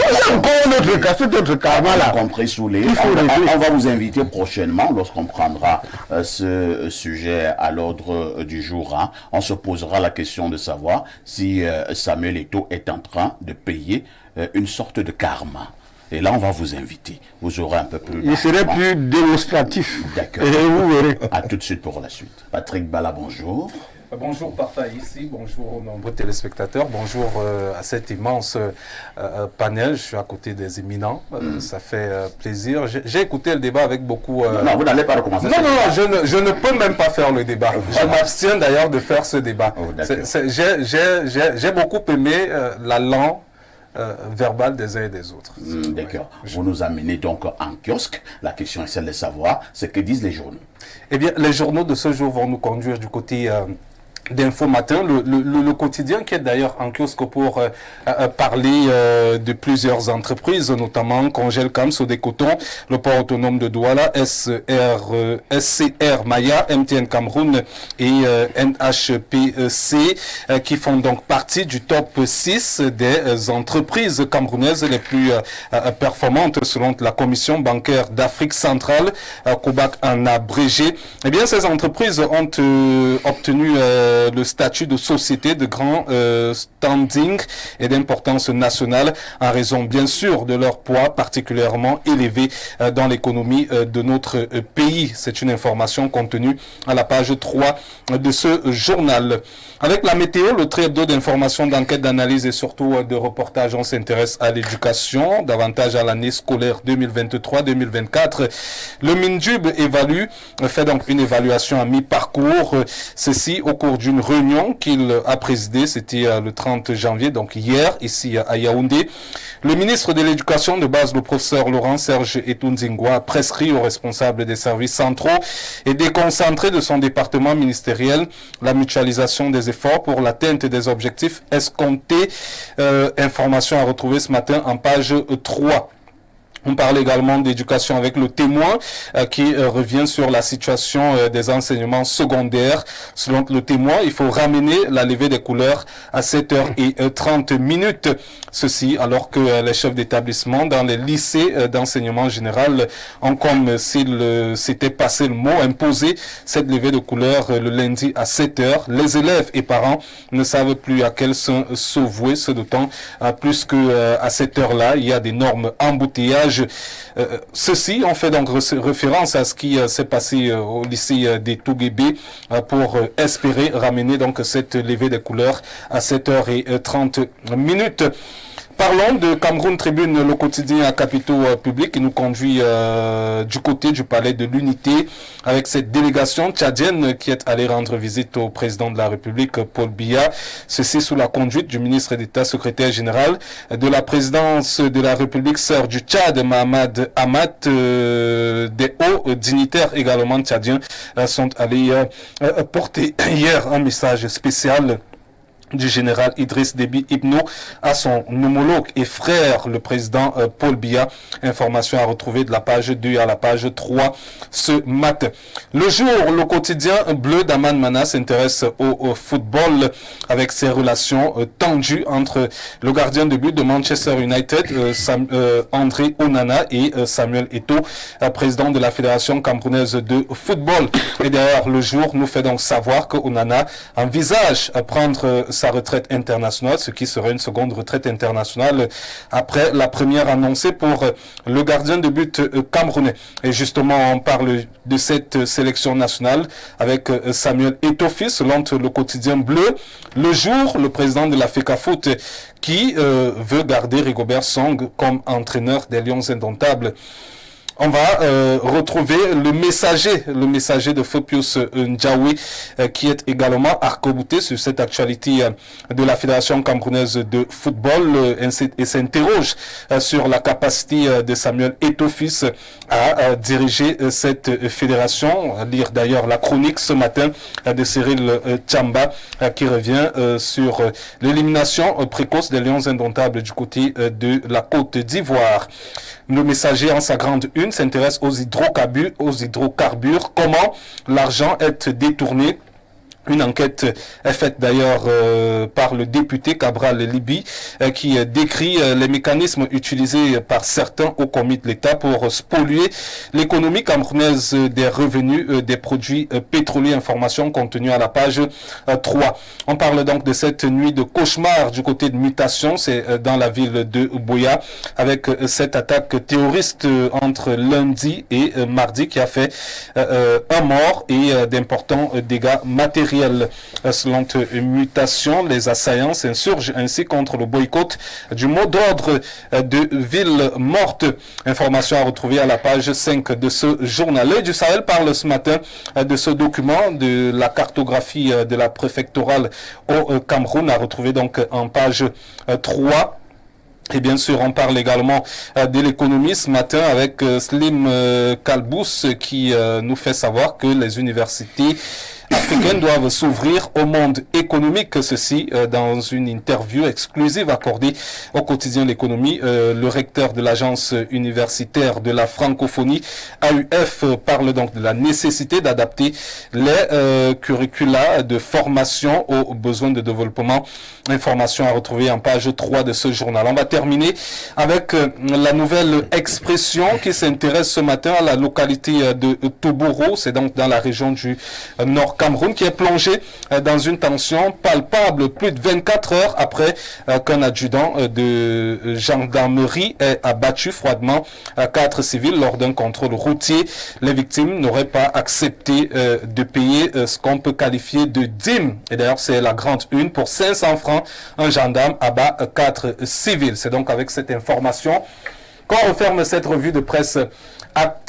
compris sous les. On va vous inviter prochainement lorsqu'on prendra ce sujet à l'ordre du jour. Hein. On se posera la question de savoir si Samuel Eto'o est en train de payer une sorte de karma. Et là, on va vous inviter. Vous aurez un peu plus... Il serait plus démonstratif. D'accord. Et vous verrez. À tout de suite pour la suite. Patrick Bala, bonjour. Bonjour Parfait ici, bonjour aux nombreux téléspectateurs, bonjour à cet immense panel. Je suis à côté des éminents, ça fait plaisir. J'ai écouté le débat avec beaucoup... Non, vous n'allez pas recommencer. Non, je ne peux même pas faire le débat. Je m'abstiens d'ailleurs de faire ce débat. J'ai beaucoup aimé la langue verbale des uns et des autres. D'accord. Vous nous amenez donc en kiosque. La question est celle de savoir ce que disent les journaux. Eh bien, les journaux de ce jour vont nous conduire du côté d'Info Matin, le quotidien qui est d'ailleurs en kiosque pour parler de plusieurs entreprises, notamment Congelcam, Sodecotton, le port autonome de Douala, SCR Maya, MTN Cameroun et NHPC, qui font donc partie du top 6 des entreprises camerounaises les plus performantes selon la Commission bancaire d'Afrique centrale, COBAC en abrégé. Eh bien, ces entreprises ont obtenu le statut de société de grand standing et d'importance nationale en raison bien sûr de leur poids particulièrement élevé dans l'économie de notre pays. C'est une information contenue à la page 3 de ce journal. Avec la météo, le trait hebdo d'information, d'enquête, d'analyse et surtout de reportage, on s'intéresse à l'éducation, davantage à l'année scolaire 2023-2024. Le MINJUB fait donc une évaluation à mi-parcours. Ceci au cours d'une réunion qu'il a présidée, c'était le 30 janvier, donc hier, ici à Yaoundé. Le ministre de l'Éducation de base, le professeur Laurent Serge Etunzingwa, a prescrit aux responsables des services centraux et déconcentrés de son département ministériel la mutualisation des efforts pour l'atteinte des objectifs escomptés. Information à retrouver ce matin en page 3. On parle également d'éducation avec le témoin qui revient sur la situation des enseignements secondaires. Selon le témoin, il faut ramener la levée des couleurs à 7h30. Ceci alors que les chefs d'établissement dans les lycées d'enseignement général ont, comme s'il s'était passé le mot, imposé cette levée de couleurs le lundi à 7h. Les élèves et parents ne savent plus à quel se vouer, ce d'autant plus que à cette heure-là, il y a d'énormes embouteillages. Ceci, on fait donc référence à ce qui s'est passé au lycée des Touguébé pour espérer ramener donc cette levée des couleurs à 7h30. Parlons de Cameroun Tribune, le quotidien à capitaux publics, qui nous conduit du côté du palais de l'Unité avec cette délégation tchadienne qui est allée rendre visite au président de la République, Paul Biya. Ceci sous la conduite du ministre d'État, secrétaire général de la présidence de la République sœur du Tchad, Mahamad Hamad. Des hauts dignitaires également tchadiens sont allés porter hier un message spécial du général Idriss Déby Itno à son homologue et frère, le président Paul Biya. Information à retrouver de la page 2 à la page 3 ce matin. Le jour, le quotidien bleu d'Aman Mana s'intéresse au football avec ses relations tendues entre le gardien de but de Manchester United, André Onana, et Samuel Eto'o, président de la Fédération camerounaise de football. Et d'ailleurs, le jour nous fait donc savoir que Onana envisage à prendre sa retraite internationale, ce qui serait une seconde retraite internationale après la première annoncée pour le gardien de but camerounais. Et justement, on parle de cette sélection nationale avec Samuel Eto'o, selon le quotidien bleu. Le jour, le président de la FECAFOOT qui veut garder Rigobert Song comme entraîneur des Lions Indomptables. On va retrouver le messager de Fopius Ndjaoui qui est également arc-bouté sur cette actualité de la Fédération camerounaise de football et s'interroge sur la capacité de Samuel Eto'o à diriger cette fédération. Lire d'ailleurs la chronique ce matin de Cyril Tchamba qui revient sur l'élimination précoce des Lions Indomptables du côté de la Côte d'Ivoire. Le messager en sa grande une s'intéresse aux hydrocarbures, comment l'argent est détourné. Une enquête est faite d'ailleurs par le député Cabral Libi qui décrit les mécanismes utilisés par certains hauts commis de l'État pour spolier l'économie camerounaise des revenus des produits pétroliers. Information contenue à la page 3. On parle donc de cette nuit de cauchemar du côté de Mutation, c'est dans la ville de Boya, avec cette attaque terroriste entre lundi et mardi qui a fait un mort et d'importants dégâts matériels. Selon Mutation, les assaillants s'insurgent ainsi contre le boycott du mot d'ordre de ville morte. Information à retrouver à la page 5 de ce journal. L'Œil du Sahel parle ce matin de ce document de la cartographie de la préfectorale au Cameroun, à retrouver donc en page 3. Et bien sûr, on parle également de l'économie ce matin avec Slim Kalbous qui nous fait savoir que les universités africaines doivent s'ouvrir au monde économique. Ceci dans une interview exclusive accordée au quotidien L'économie. Le recteur de l'agence universitaire de la francophonie, AUF, parle donc de la nécessité d'adapter les curricula de formation aux besoins de développement. Information à retrouver en page 3 de ce journal. On va terminer avec la nouvelle expression qui s'intéresse ce matin à la localité de Toboro. C'est donc dans la région du Nord Cameroun qui est plongé dans une tension palpable plus de 24 heures après qu'un adjudant de gendarmerie ait abattu froidement 4 civils lors d'un contrôle routier. Les victimes n'auraient pas accepté de payer ce qu'on peut qualifier de dîme. Et d'ailleurs, c'est la grande une. Pour 500 francs, un gendarme abat 4 civils. C'est donc avec cette information qu'on referme cette revue de presse.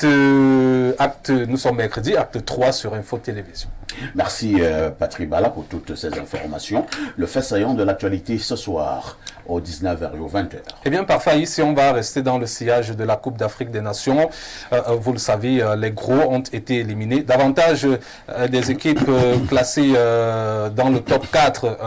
Nous sommes mercredi, acte 3 sur Info Télévision. Merci Patrick Bala pour toutes ces informations. Le fait saillant de l'actualité ce soir au 19h et au 20h. Eh bien parfait, ici on va rester dans le sillage de la Coupe d'Afrique des Nations. Vous le savez, les gros ont été éliminés. Davantage des équipes classées dans le top 4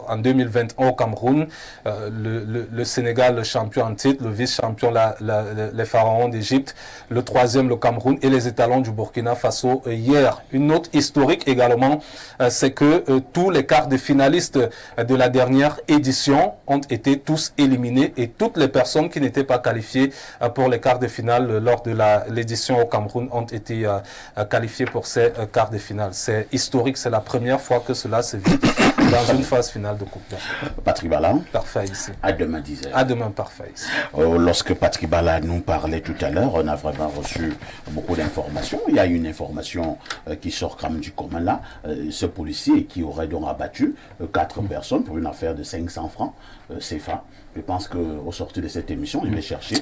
en 2021 au Cameroun. Le Sénégal, le champion en titre, le vice-champion, la les pharaons d'Égypte, le troisième le Cameroun et les étalons du Burkina Faso hier. Une note historique également, c'est que tous les quarts de finalistes de la dernière édition ont été tous éliminés et toutes les personnes qui n'étaient pas qualifiées pour les quarts de finale lors de l'édition au Cameroun ont été qualifiées pour ces quarts de finale. C'est historique, c'est la première fois que cela se vit dans une phase finale de Coupe d'Afrique. Patrick Bala. Parfait ici. À demain 10h. À demain, parfait ici. Lorsque Patrick Bala nous parlait tout à l'heure, on a vraiment reçu beaucoup d'informations. Il y a une information qui sort quand même du commun là. Ce policier qui aurait donc abattu 4 personnes pour une affaire de 500 francs CFA. Je pense qu'au sortir de cette émission, je vais chercher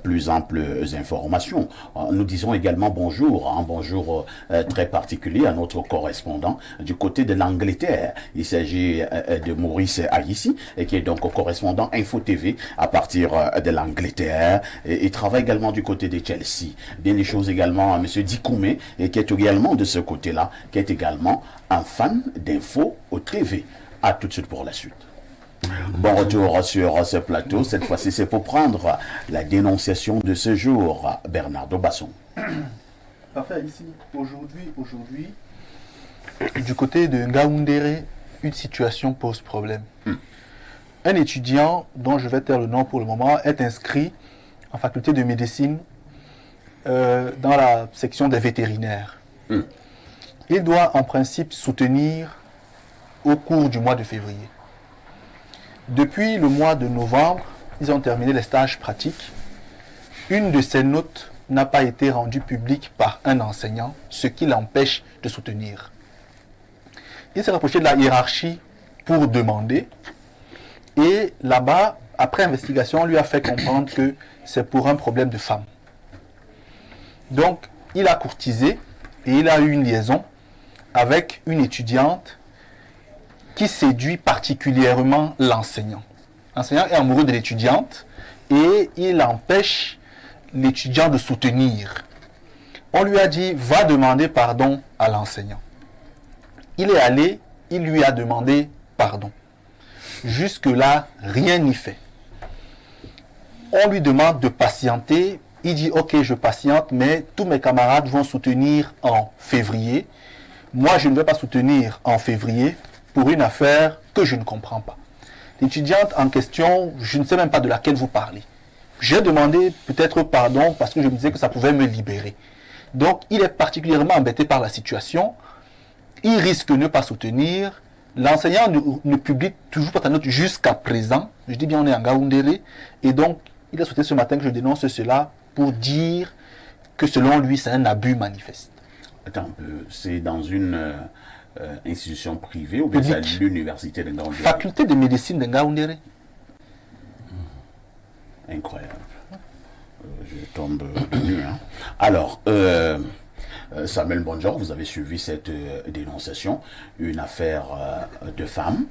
plus amples informations. Nous disons également bonjour, un bonjour très particulier à notre correspondant du côté de l'Angleterre. Il s'agit de Maurice Aïssi, qui est donc correspondant Info TV à partir de l'Angleterre. Il travaille également du côté de Chelsea. Bien les choses également à M. Dikoumé, qui est également de ce côté-là, qui est également un fan d'Info TV. À tout de suite pour la suite. Bon retour sur ce plateau. Cette fois-ci, c'est pour prendre la dénonciation de ce jour. Bernardo Basson. Parfait, ici, aujourd'hui, du côté de Ngaoundéré, une situation pose problème. Un étudiant, dont je vais taire le nom pour le moment, est inscrit en faculté de médecine dans la section des vétérinaires. Il doit en principe soutenir au cours du mois de février. Depuis le mois de novembre, ils ont terminé les stages pratiques. Une de ces notes n'a pas été rendue publique par un enseignant, ce qui l'empêche de soutenir. Il s'est rapproché de la hiérarchie pour demander. Et là-bas, après investigation, on lui a fait comprendre que c'est pour un problème de femme. Donc, il a courtisé et il a eu une liaison avec une étudiante qui séduit particulièrement l'enseignant. L'enseignant est amoureux de l'étudiante et il empêche l'étudiant de soutenir. On lui a dit, va demander pardon à l'enseignant. Il est allé, il lui a demandé pardon. Jusque-là, rien n'y fait. On lui demande de patienter. Il dit, ok, je patiente, mais tous mes camarades vont soutenir en février. Moi, je ne vais pas soutenir en février pour une affaire que je ne comprends pas. L'étudiante en question, je ne sais même pas de laquelle vous parlez. J'ai demandé peut-être pardon parce que je me disais que ça pouvait me libérer. Donc, il est particulièrement embêté par la situation. Il risque de ne pas soutenir. L'enseignant ne publie toujours pas sa note jusqu'à présent. Je dis bien, on est en Ngaoundéré. Et donc, il a souhaité ce matin que je dénonce cela pour dire que selon lui, c'est un abus manifeste. Attends un peu, c'est dans une institution privée ou bien c'est à l'université de Ngaoundéré? Faculté de médecine de Ngaoundéré. Incroyable. Je tombe nu. Hein. Alors, Samuel Bonjour, vous avez suivi cette dénonciation, une affaire de femme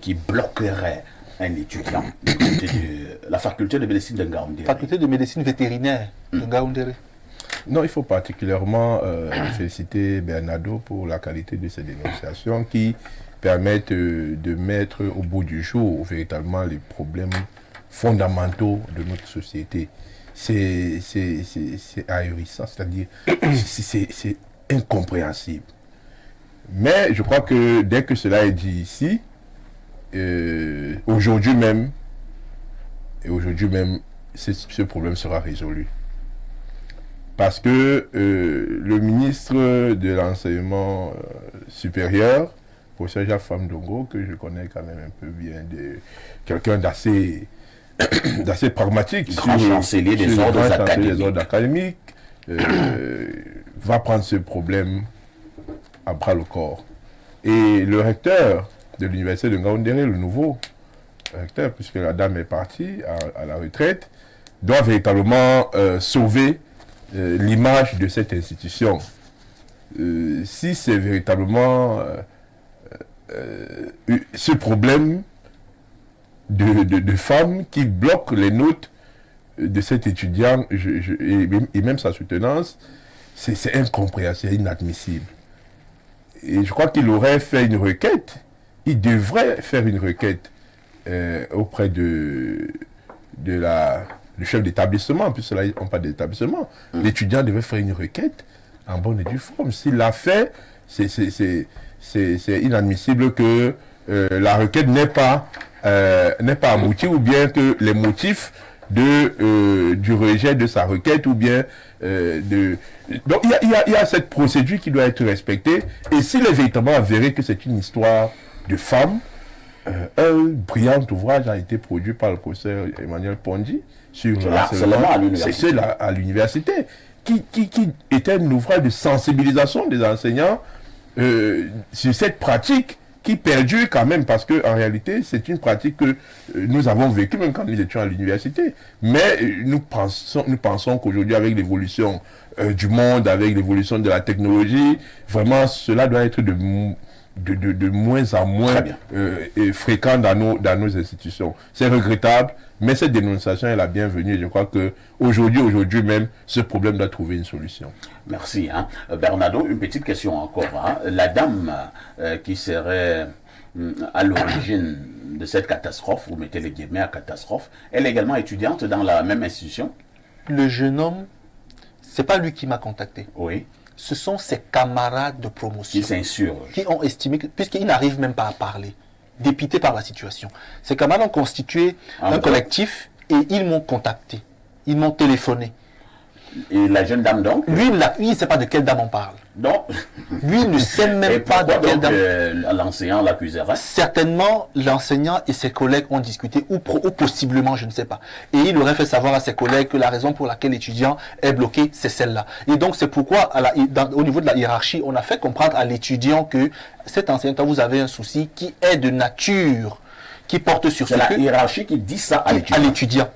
qui bloquerait un étudiant de la faculté de médecine de Ngaoundéré. Faculté de médecine vétérinaire de Ngaoundéré. Non, il faut particulièrement féliciter Bernardo pour la qualité de ces dénonciations qui permettent de mettre au bout du jour véritablement les problèmes fondamentaux de notre société. C'est ahurissant, c'est-à-dire c'est incompréhensible. Mais je crois que dès que cela est dit ici, aujourd'hui même, ce problème sera résolu. Parce que le ministre de l'enseignement supérieur, professeur Jacques Famdongo, que je connais quand même un peu bien, quelqu'un d'assez pragmatique, grand chancelier des ordres académiques, va prendre ce problème à bras le corps. Et le recteur de l'université de Ngaoundéré, le nouveau recteur, puisque la dame est partie à la retraite, doit véritablement sauver l'image de cette institution. Si c'est véritablement ce problème de femmes qui bloquent les notes de cet étudiant et même sa soutenance, c'est incompréhensible, c'est inadmissible. Et je crois qu'il aurait fait une requête, il devrait faire une requête auprès de le chef d'établissement, puisque là, on parle d'établissement, l'étudiant devait faire une requête en bonne et due forme. S'il l'a fait, c'est inadmissible que la requête n'est pas aboutie, ou bien que les motifs du rejet de sa requête, ou bien donc il y a cette procédure qui doit être respectée. Et s'il est véritablement avéré que c'est une histoire de femme, un brillant ouvrage a été produit par le professeur Emmanuel Pondi sur l'harcèlement à l'université, qui était un ouvrage de sensibilisation des enseignants sur cette pratique qui perdure quand même, parce qu'en réalité, c'est une pratique que nous avons vécue même quand nous étions à l'université. Mais nous pensons qu'aujourd'hui, avec l'évolution du monde, avec l'évolution de la technologie, vraiment, cela doit être de moins en moins fréquent dans nos institutions. C'est regrettable, mais cette dénonciation est la bienvenue. Je crois qu'aujourd'hui même, ce problème doit trouver une solution. Merci. Bernardo, une petite question encore. La dame qui serait à l'origine de cette catastrophe, vous mettez les guillemets à catastrophe, elle est également étudiante dans la même institution? Le jeune homme, c'est pas lui qui m'a contacté. Oui. Ce sont ses camarades de promotion qui s'insurgent, qui ont estimé, puisqu'il n'arrive même pas à parler, dépité par la situation. Ces camarades ont constitué un collectif et ils m'ont contacté, ils m'ont téléphoné. Et la jeune dame donc? Lui, il ne sait pas de quelle dame on parle. Donc, lui, il ne sait même pas de quelle dame. L'enseignant l'accuserait? Certainement, l'enseignant et ses collègues ont discuté, ou possiblement, je ne sais pas. Et il aurait fait savoir à ses collègues que la raison pour laquelle l'étudiant est bloqué, c'est celle-là. Et donc, c'est pourquoi, au niveau de la hiérarchie, on a fait comprendre à l'étudiant que cet enseignant, quand vous avez un souci qui est de nature, qui porte sur la hiérarchie qui dit ça à l'étudiant.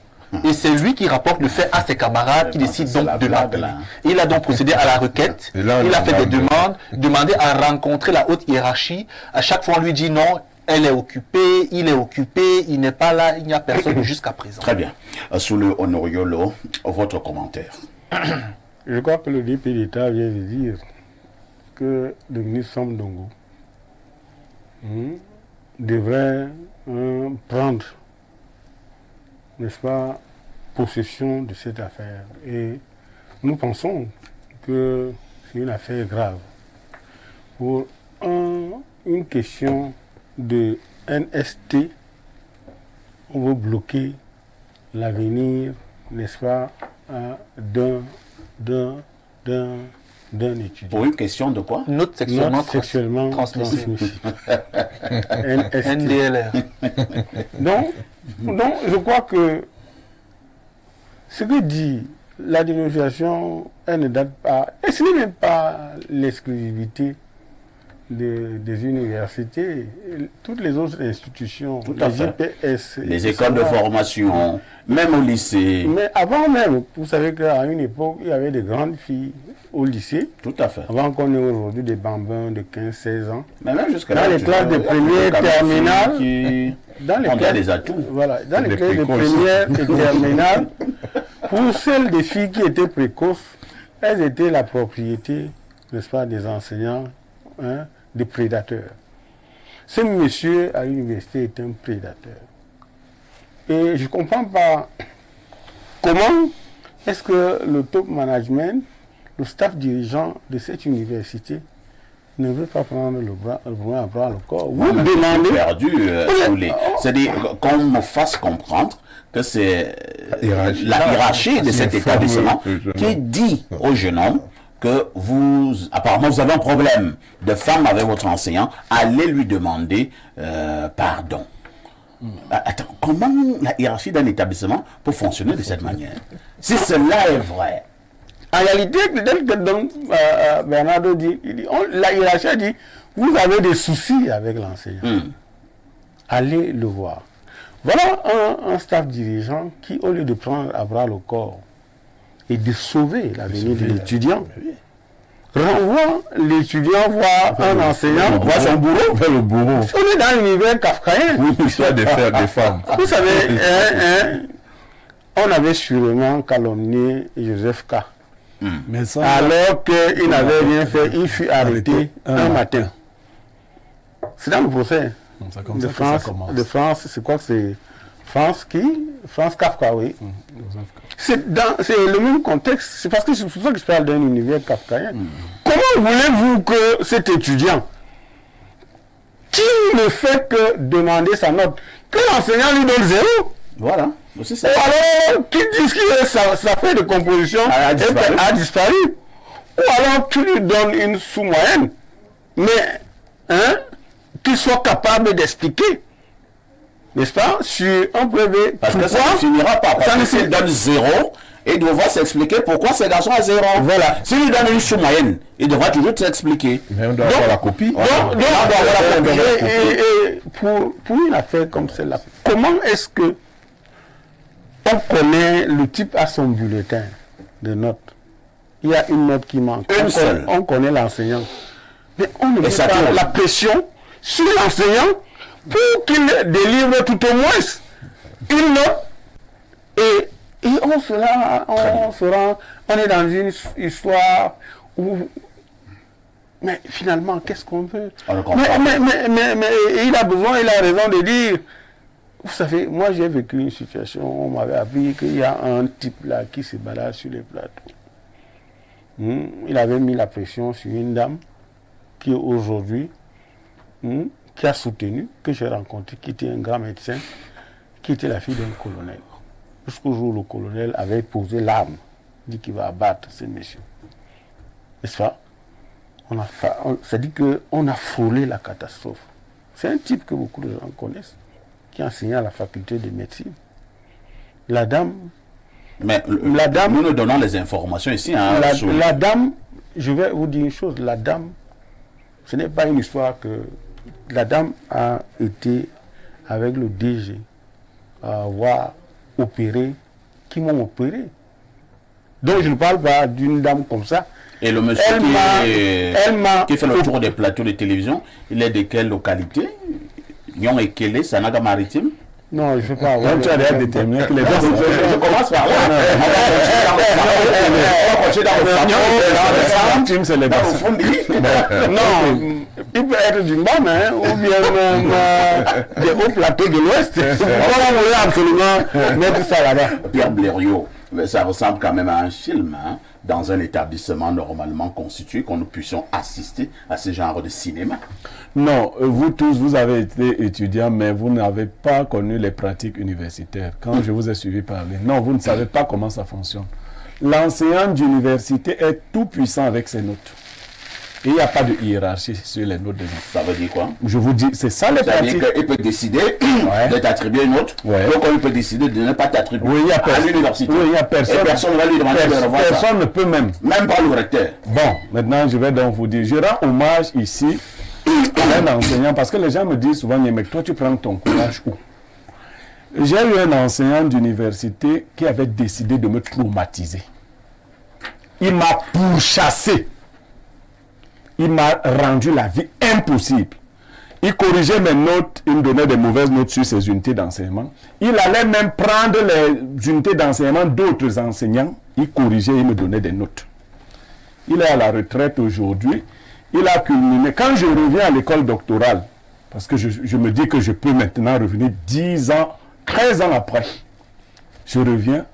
Et c'est lui qui rapporte le fait à ses camarades, qui décide donc de l'appeler. Il a donc procédé à la requête, il a fait des demandes, demandé à rencontrer la haute hiérarchie. À chaque fois, on lui dit non, elle est occupée, il est occupé, il n'est pas là, il n'y a personne jusqu'à présent. Très bien. Sous le Honoriolo, votre commentaire. Je crois que le DP d'État vient de dire que le ministre Sam Ndongo devrait prendre, n'est-ce pas, possession de cette affaire. Et nous pensons que c'est une affaire grave. Pour une question de NST, on veut bloquer l'avenir, n'est-ce pas, d'un étudiant. Pour une question de quoi? Note sexuellement transmissible. NDLR. Donc, je crois que ce que dit la dénonciation, elle ne date pas, et ce n'est même pas l'exclusivité des universités, toutes les autres institutions, les IPS, les écoles de formation, même au lycée. Mais avant même, vous savez qu'à une époque, il y avait des grandes filles au lycée. Tout à fait. Avant qu'on ait aujourd'hui des bambins de 15-16 ans. Mais même jusqu'à dans les classes de première, terminale, dans les classes des atouts. Voilà, dans les classes de première et terminale, pour celles des filles qui étaient précoces, elles étaient la propriété, n'est-ce pas, des enseignants, des prédateurs. Ce monsieur à l'université est un prédateur. Et je ne comprends pas comment est-ce que le top management, le staff dirigeant de cette université ne veut pas prendre le bras à bras le corps. Vous demandez... C'est-à-dire qu'on me fasse comprendre que c'est la hiérarchie de cet établissement qui dit au jeune homme que apparemment vous avez un problème de femme avec votre enseignant, allez lui demander pardon. Attends, comment la hiérarchie d'un établissement peut fonctionner de cette manière? Si cela est vrai. En réalité, tel que Bernardo dit, la hiérarchie a dit, vous avez des soucis avec l'enseignant. Allez le voir. Voilà un staff dirigeant qui, au lieu de prendre à bras le corps et de sauver l'avenir de l'étudiant, renvoie l'étudiant voir un enseignant, voir son bourreau. Vers le bourreau. On est dans l'univers kafkaïen. Oui, l'histoire des femmes. Vous savez, on avait sûrement calomnié Joseph K. Mais ça, alors qu'il n'avait rien fait, il fut arrêté un matin. C'est dans le procès de France, c'est quoi que c'est France Kafka, oui. C'est le même contexte. C'est parce que c'est pour ça que je parle d'un univers kafkaïen. Comment voulez-vous que cet étudiant, qui ne fait que demander sa note, que l'enseignant lui donne 0? Voilà. C'est ça. Et alors, qui dit que sa feuille de composition a disparu. Ou alors, tu lui donnes une sous-moyenne, mais qu'il soit capable d'expliquer. N'est-ce pas? Sur un brevet. Parce que ça ne finira pas. Parce que s'il donne 0, il devra s'expliquer pourquoi ces garçons à 0. Voilà. S'il lui donne une sous-moyenne, il devra toujours s'expliquer. Mais on doit avoir la copie. Et pour une affaire comme celle-là, comment est-ce que on connaît le type à son bulletin de notes? Il y a une note qui manque. On connaît l'enseignant. Mais on ne met pas la pression sur l'enseignant pour qu'il délivre tout au moins une note. Et on est dans une histoire où... Mais finalement, qu'est-ce qu'on veut? Mais il a besoin, il a raison de dire... Vous savez, moi j'ai vécu une situation, on m'avait appris qu'il y a un type là qui se balade sur les plateaux. Il avait mis la pression sur une dame qui aujourd'hui, qui a soutenu, que j'ai rencontré, qui était un grand médecin, qui était la fille d'un colonel. Jusqu'au jour où le colonel avait posé l'arme, dit qu'il va abattre ces messieurs. N'est-ce pas? C'est-à-dire qu'on a frôlé la catastrophe. C'est un type que beaucoup de gens connaissent, qui enseignait à la faculté de médecine. La dame... Mais nous nous donnons les informations ici. Hein, la dame, je vais vous dire une chose, la dame, ce n'est pas une histoire que... La dame a été avec le DG à avoir opéré, qui m'ont opéré. Donc je ne parle pas d'une dame comme ça. Et le monsieur qui fait le tour des plateaux de télévision, il est de quelle localité? Nyon et Kélé, Sanaga Maritime? Non, je ne sais pas. Tu as déjà déterminé que les deux... Je commence par là. On va continuer dans le c'est les bassins. Non, il peut être du Mbam, ou bien des hauts plateaux de l'Ouest. On voulait absolument mettre ça là-bas. Pierre Blériot, ça ressemble quand même à un film, hein, dans un établissement normalement constitué, qu'on nous puissions assister à ce genre de cinéma. Non, vous tous, vous avez été étudiants, mais vous n'avez pas connu les pratiques universitaires. Quand je vous ai suivi parler, non, vous ne savez pas comment ça fonctionne. L'enseignant d'université est tout puissant avec ses notes. Et il n'y a pas de hiérarchie sur les notes des gens. Ça veut dire quoi? Je vous dis, c'est ça les pratiques. C'est-à-dire qu'il peut décider de t'attribuer une note, donc il peut décider de ne pas t'attribuer à l'université. Oui, il n'y a personne. Et personne ne va lui demander de revoir ça. Personne ne peut même. Même pas le recteur. Bon, maintenant je vais donc vous dire, je rends hommage ici à un enseignant, parce que les gens me disent souvent, mais toi tu prends ton courage où? J'ai eu un enseignant d'université qui avait décidé de me traumatiser. Il m'a pourchassé. Il m'a rendu la vie impossible. Il corrigeait mes notes, il me donnait des mauvaises notes sur ses unités d'enseignement. Il allait même prendre les unités d'enseignement d'autres enseignants. Il corrigeait, il me donnait des notes. Il est à la retraite aujourd'hui. Il a culminé. Quand je reviens à l'école doctorale, parce que je me dis que je peux maintenant revenir 10 ans, 13 ans après, je reviens,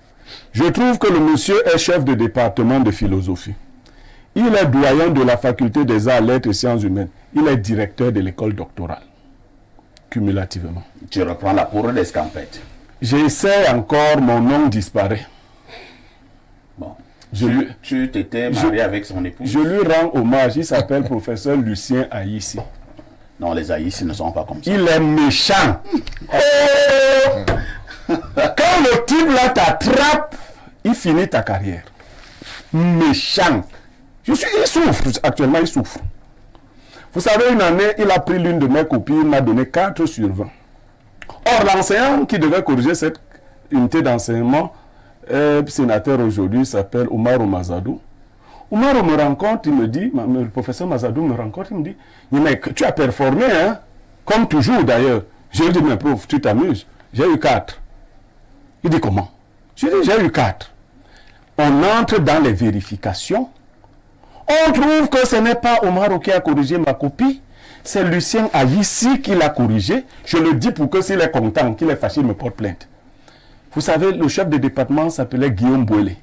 je trouve que le monsieur est chef de département de philosophie. Il est doyen de la faculté des arts, lettres et sciences humaines. Il est directeur de l'école doctorale, cumulativement. Tu reprends la poudre d'escampette. J'essaie encore, mon nom disparaît. Bon. Tu t'étais marié avec son épouse? Je lui rends hommage. Il s'appelle professeur Lucien Aïssi. Non, les Aïssi ne sont pas comme ça. Il est méchant. Quand le type là t'attrape, il finit ta carrière. Méchant. Il souffre, actuellement il souffre. Vous savez, une année, il a pris l'une de mes copies, il m'a donné 4 sur 20. Or, l'enseignant qui devait corriger cette unité d'enseignement, sénateur aujourd'hui, s'appelle Omar Mazadou. Omar me rencontre, il me dit, le professeur Mazadou me rencontre, il me dit, mais tu as performé, hein, comme toujours d'ailleurs. Je lui dis, mais prof, tu t'amuses, j'ai eu 4. Il dit, comment? Je lui dis, j'ai eu 4. On entre dans les vérifications. On trouve que ce n'est pas Omar qui a corrigé ma copie, C'est Lucien Aïssi qui l'a corrigé. Je le dis pour que s'il est content, qu'il est fâché, il me porte plainte. Vous savez, le chef de département s'appelait Guillaume Bouélé.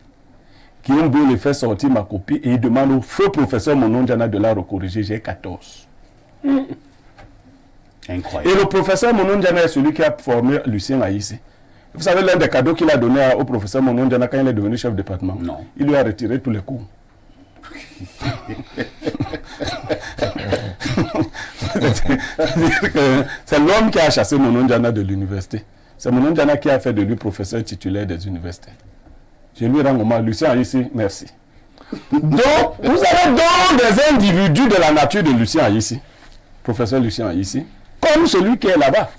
Guillaume Bouélé fait sortir ma copie et il demande au feu professeur Monondiana de la recorriger. J'ai 14. Incroyable. Et le professeur Monondiana est celui qui a formé Lucien Aïssi. Vous savez, l'un des cadeaux qu'il a donné au professeur Monondiana quand il est devenu chef de département, non. Il lui a retiré tous les cours. C'est l'homme qui a chassé Monondiana de l'université. C'est Monondiana qui a fait de lui professeur titulaire des universités. Je lui rends hommage. Lucien Aïssi, merci. Donc, vous avez donc des individus de la nature de Lucien Aïssi, professeur Lucien Aïssi, comme celui qui est là-bas,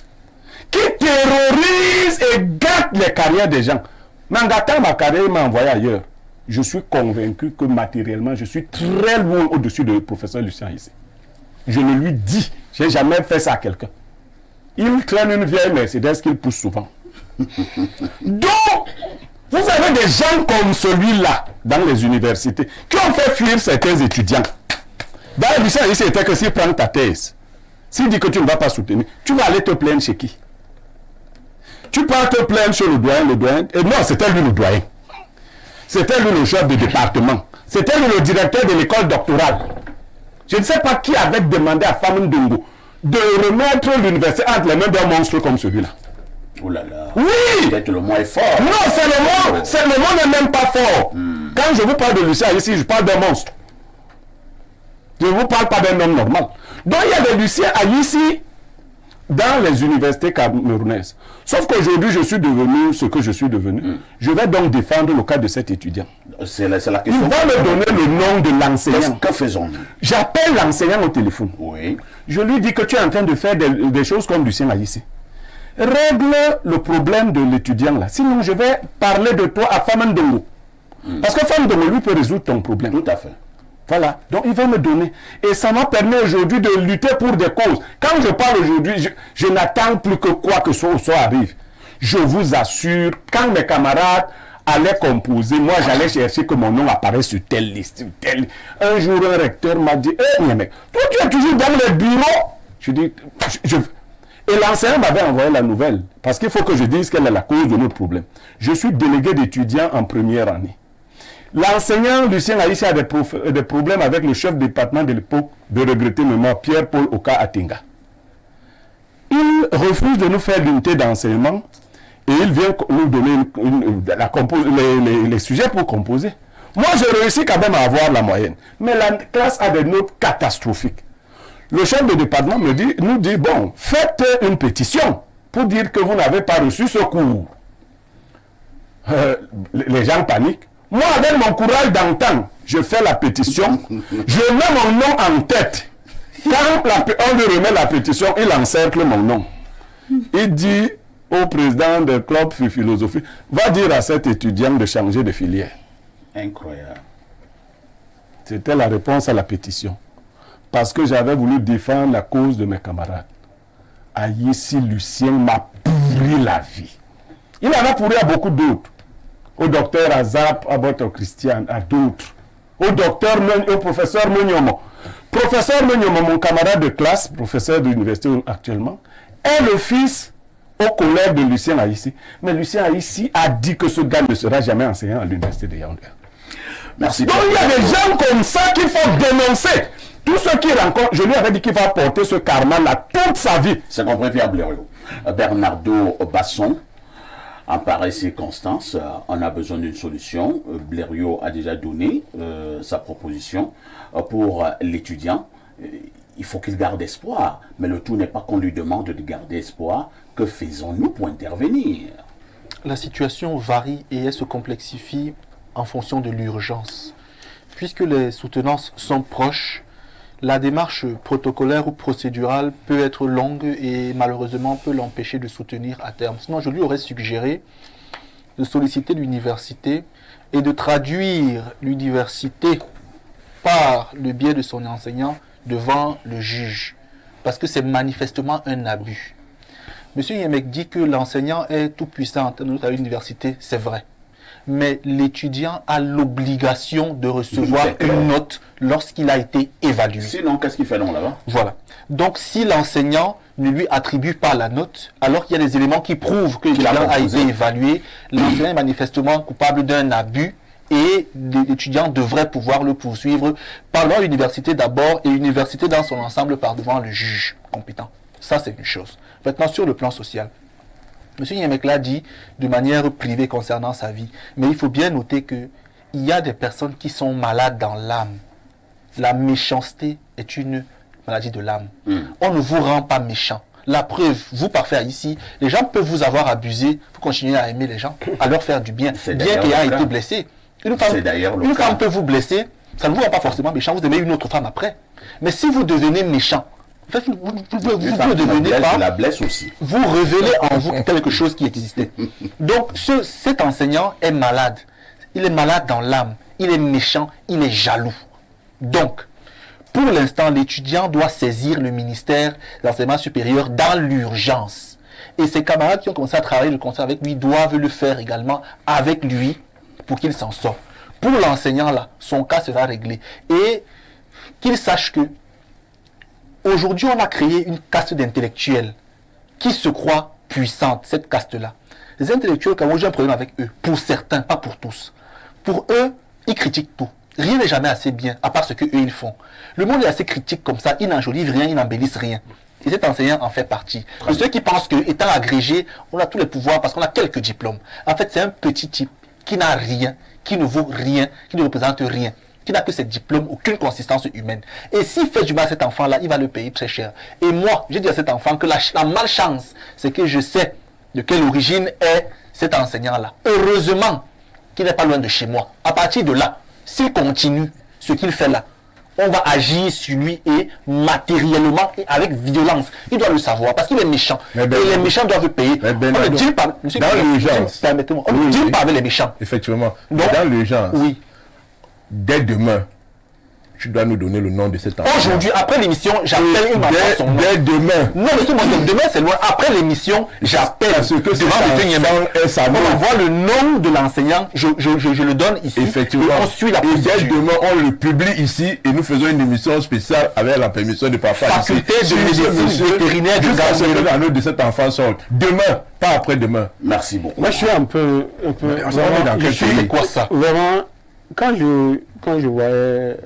qui terrorise et gâte les carrières des gens. Mais en gâtant ma carrière, il m'a envoyé ailleurs. Je suis convaincu que matériellement, je suis très loin au-dessus du professeur Lucien Aïssi. Je le lui dis, je n'ai jamais fait ça à quelqu'un. Il traîne une vieille Mercedes qu'il pousse souvent. Donc, vous avez des gens comme celui-là dans les universités qui ont fait fuir certains étudiants. Dans Lucien Aïssi, c'était que s'il prend ta thèse, s'il dit que tu ne vas pas soutenir, tu vas aller te plaindre chez qui? Tu pars te plaindre chez le doyen, et non, c'était lui le doyen. C'était lui le chef de département. C'était lui le directeur de l'école doctorale. Je ne sais pas qui avait demandé à Famine Dongo de remettre l'université entre les mains d'un monstre comme celui-là. Oh là là. Oui! Peut-être le mot est fort. Non, c'est le mot. C'est le mot n'est même pas fort. Quand je vous parle de Lucien ici, je parle d'un monstre. Je ne vous parle pas d'un homme normal. Donc il y a des Luciens ici dans les universités camerounaises. Sauf qu'aujourd'hui, je suis devenu ce que je suis devenu. Je vais donc défendre le cas de cet étudiant. C'est la Il question. va me donner le nom de l'enseignant. Que faisons-nous? J'appelle l'enseignant au téléphone. Oui. Je lui dis que tu es en train de faire des choses comme Lucien ici. Règle le problème de l'étudiant là. Sinon, je vais parler de toi à Famine Dongo. Parce que Famine Dongo, lui, peut résoudre ton problème. Tout à fait. Voilà, donc il va me donner. Et ça m'a permis aujourd'hui de lutter pour des causes. Quand je parle aujourd'hui, je n'attends plus que quoi que ce soit arrive. Je vous assure, quand mes camarades allaient composer, moi j'allais chercher que mon nom apparaisse sur telle liste. Un jour, un recteur m'a dit, « Eh, mec, toi tu es toujours dans les bureaux ?» Je dis, Et l'enseignant m'avait envoyé la nouvelle, parce qu'il faut que je dise quelle est la cause de notre problème. Je suis délégué d'étudiants en première année. L'enseignant Lucien Aïssi a des problèmes avec le chef de département de l'époque, de regretter mémoire, Pierre-Paul Oka Atenga. Il refuse de nous faire l'unité d'enseignement et il vient nous donner les sujets pour composer. Moi, je réussis quand même à avoir la moyenne. Mais la classe a des notes catastrophiques. Le chef de département nous dit, bon, faites une pétition pour dire que vous n'avez pas reçu ce cours. Les gens paniquent. Moi, avec mon courage d'antan, je fais la pétition, je mets mon nom en tête. Quand on lui remet la pétition, il encercle mon nom. Il dit au président du club philosophie, va dire à cet étudiant de changer de filière. Incroyable. C'était la réponse à la pétition. Parce que j'avais voulu défendre la cause de mes camarades. Aïssi Lucien m'a pourri la vie. Il en a pourri à beaucoup d'autres. Au docteur Azap, à votre Christian, à d'autres. Au professeur Menyomo. Professeur Menyomo, mon camarade de classe, professeur de l'université actuellement, est le fils au collège de Lucien Aïssi. Mais Lucien Aïssi a dit que ce gars ne sera jamais enseignant à l'université de Yaoundé. Merci. Donc il y a des gens comme ça qu'il faut dénoncer. Tous ceux qui rencontrent, je lui avais dit qu'il va porter ce karma-là toute sa vie. C'est compris, Pierre Blériot. Bernardo Basson, en pareille circonstance, on a besoin d'une solution. Blériot a déjà donné sa proposition pour l'étudiant. Il faut qu'il garde espoir. Mais le tout n'est pas qu'on lui demande de garder espoir. Que faisons-nous pour intervenir? La situation varie et elle se complexifie en fonction de l'urgence. Puisque les soutenances sont proches, la démarche protocolaire ou procédurale peut être longue et malheureusement peut l'empêcher de soutenir à terme. Sinon, je lui aurais suggéré de solliciter l'université et de traduire l'université par le biais de son enseignant devant le juge. Parce que c'est manifestement un abus. Monsieur Yemek dit que l'enseignant est tout puissant à l'université, c'est vrai. mais l'étudiant a l'obligation de recevoir une note lorsqu'il a été évalué. Sinon, qu'est-ce qu'il fait donc là-bas? Voilà. Donc, si l'enseignant ne lui attribue pas la note, alors qu'il y a des éléments qui prouvent que l'étudiant a été évalué, l'enseignant est manifestement coupable d'un abus et l'étudiant devrait pouvoir le poursuivre par l'université d'abord et l'université dans son ensemble par devant le juge compétent. Ça, c'est une chose. Maintenant, sur le plan social, M. Nyemekla dit de manière privée concernant sa vie, mais il faut bien noter qu'il y a des personnes qui sont malades dans l'âme. La méchanceté est une maladie de l'âme. On ne vous rend pas méchant. La preuve, vous parfait ici, les gens peuvent vous avoir abusé, vous continuez à aimer les gens, à leur faire du bien, bien qu'il ait été blessé. Une femme peut vous blesser, ça ne vous rend pas forcément méchant, vous aimez une autre femme après. Mais si vous devenez méchant, en fait, vous ne devenez pas, la blesse aussi. Vous révélez en vous quelque chose qui existait. Donc, cet enseignant est malade. Il est malade dans l'âme. Il est méchant. Il est jaloux. Donc, pour l'instant, l'étudiant doit saisir le ministère de l'enseignement supérieur dans l'urgence. Et ses camarades qui ont commencé à travailler le concert avec lui doivent le faire également avec lui pour qu'il s'en sorte. Pour l'enseignant, là, son cas sera réglé. Et qu'il sache que aujourd'hui, on a créé une caste d'intellectuels qui se croient puissantes, cette caste-là. Les intellectuels, quand j'ai un problème avec eux, pour certains, pas pour tous. Pour eux, ils critiquent tout. Rien n'est jamais assez bien, à part ce qu'eux, ils font. Le monde est assez critique comme ça, ils n'enjolivent rien, ils n'embellissent rien. Et cet enseignant en fait partie. De ceux qui pensent qu'étant agrégé, on a tous les pouvoirs parce qu'on a quelques diplômes. En fait, c'est un petit type qui n'a rien, qui ne vaut rien, qui ne représente rien, qui n'a que ses diplômes, aucune consistance humaine. Et s'il fait du mal à cet enfant-là, il va le payer très cher. Et moi, j'ai dit à cet enfant que la malchance, c'est que je sais de quelle origine est cet enseignant-là. Heureusement qu'il n'est pas loin de chez moi. À partir de là, s'il continue ce qu'il fait là, on va agir sur lui et matériellement et avec violence. Il doit le savoir parce qu'il est méchant. Et les méchants doivent payer. On ne deal pas, dans l'urgence. Permettez-moi, on ne deal pas avec les méchants. Effectivement. Donc, dans l'urgence. Oui. Dès demain, tu dois nous donner le nom de cet enfant. Aujourd'hui, après l'émission, j'appelle une maman son nom. Dès demain. Non, monsieur, demain c'est loin. Après l'émission, j'appelle. Parce que cet enfant est sa mort. On envoie le nom de l'enseignant, je le donne ici. Effectivement. Et on suit la procédure. Et dès demain, on le publie ici et nous faisons une émission spéciale avec la permission de papa. Faculté de médecine vétérinaire du jusqu'à ce que la note de cet enfant sorte. Demain, pas après-demain. Merci beaucoup. Moi, je suis un peu C'est quoi ça? Vraiment, quand je voyais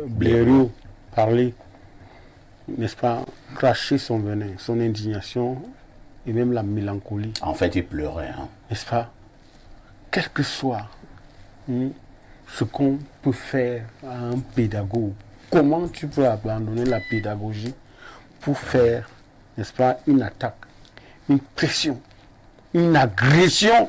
Blériot parler, n'est-ce pas, cracher son venin, son indignation et même la mélancolie. En fait, il pleurait. Hein. N'est-ce pas? Quel que soit ce qu'on peut faire à un pédagogue, comment tu peux abandonner la pédagogie pour faire, n'est-ce pas, une attaque, une pression, une agression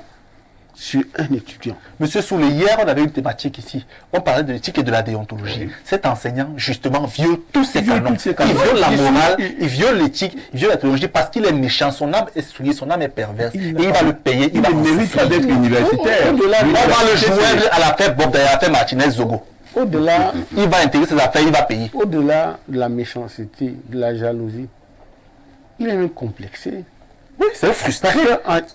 sur un étudiant. Monsieur Soulé, hier, on avait une thématique ici. On parlait de l'éthique et de la déontologie. Oui. Cet enseignant, justement, viole tous ces canons. Il viole la morale, il viole l'éthique, il viole la théologie parce qu'il est méchant. Son âme est souillée, son âme est perverse. Et il va le payer. Il ne mérite pas d'être universitaire. On va le joindre à l'affaire Bob, à l'affaire Martinez Zogo. Au-delà, il va intégrer ses affaires, il va payer. Au-delà de la méchanceté, de la jalousie, il est même complexé. Oui, c'est frustrant.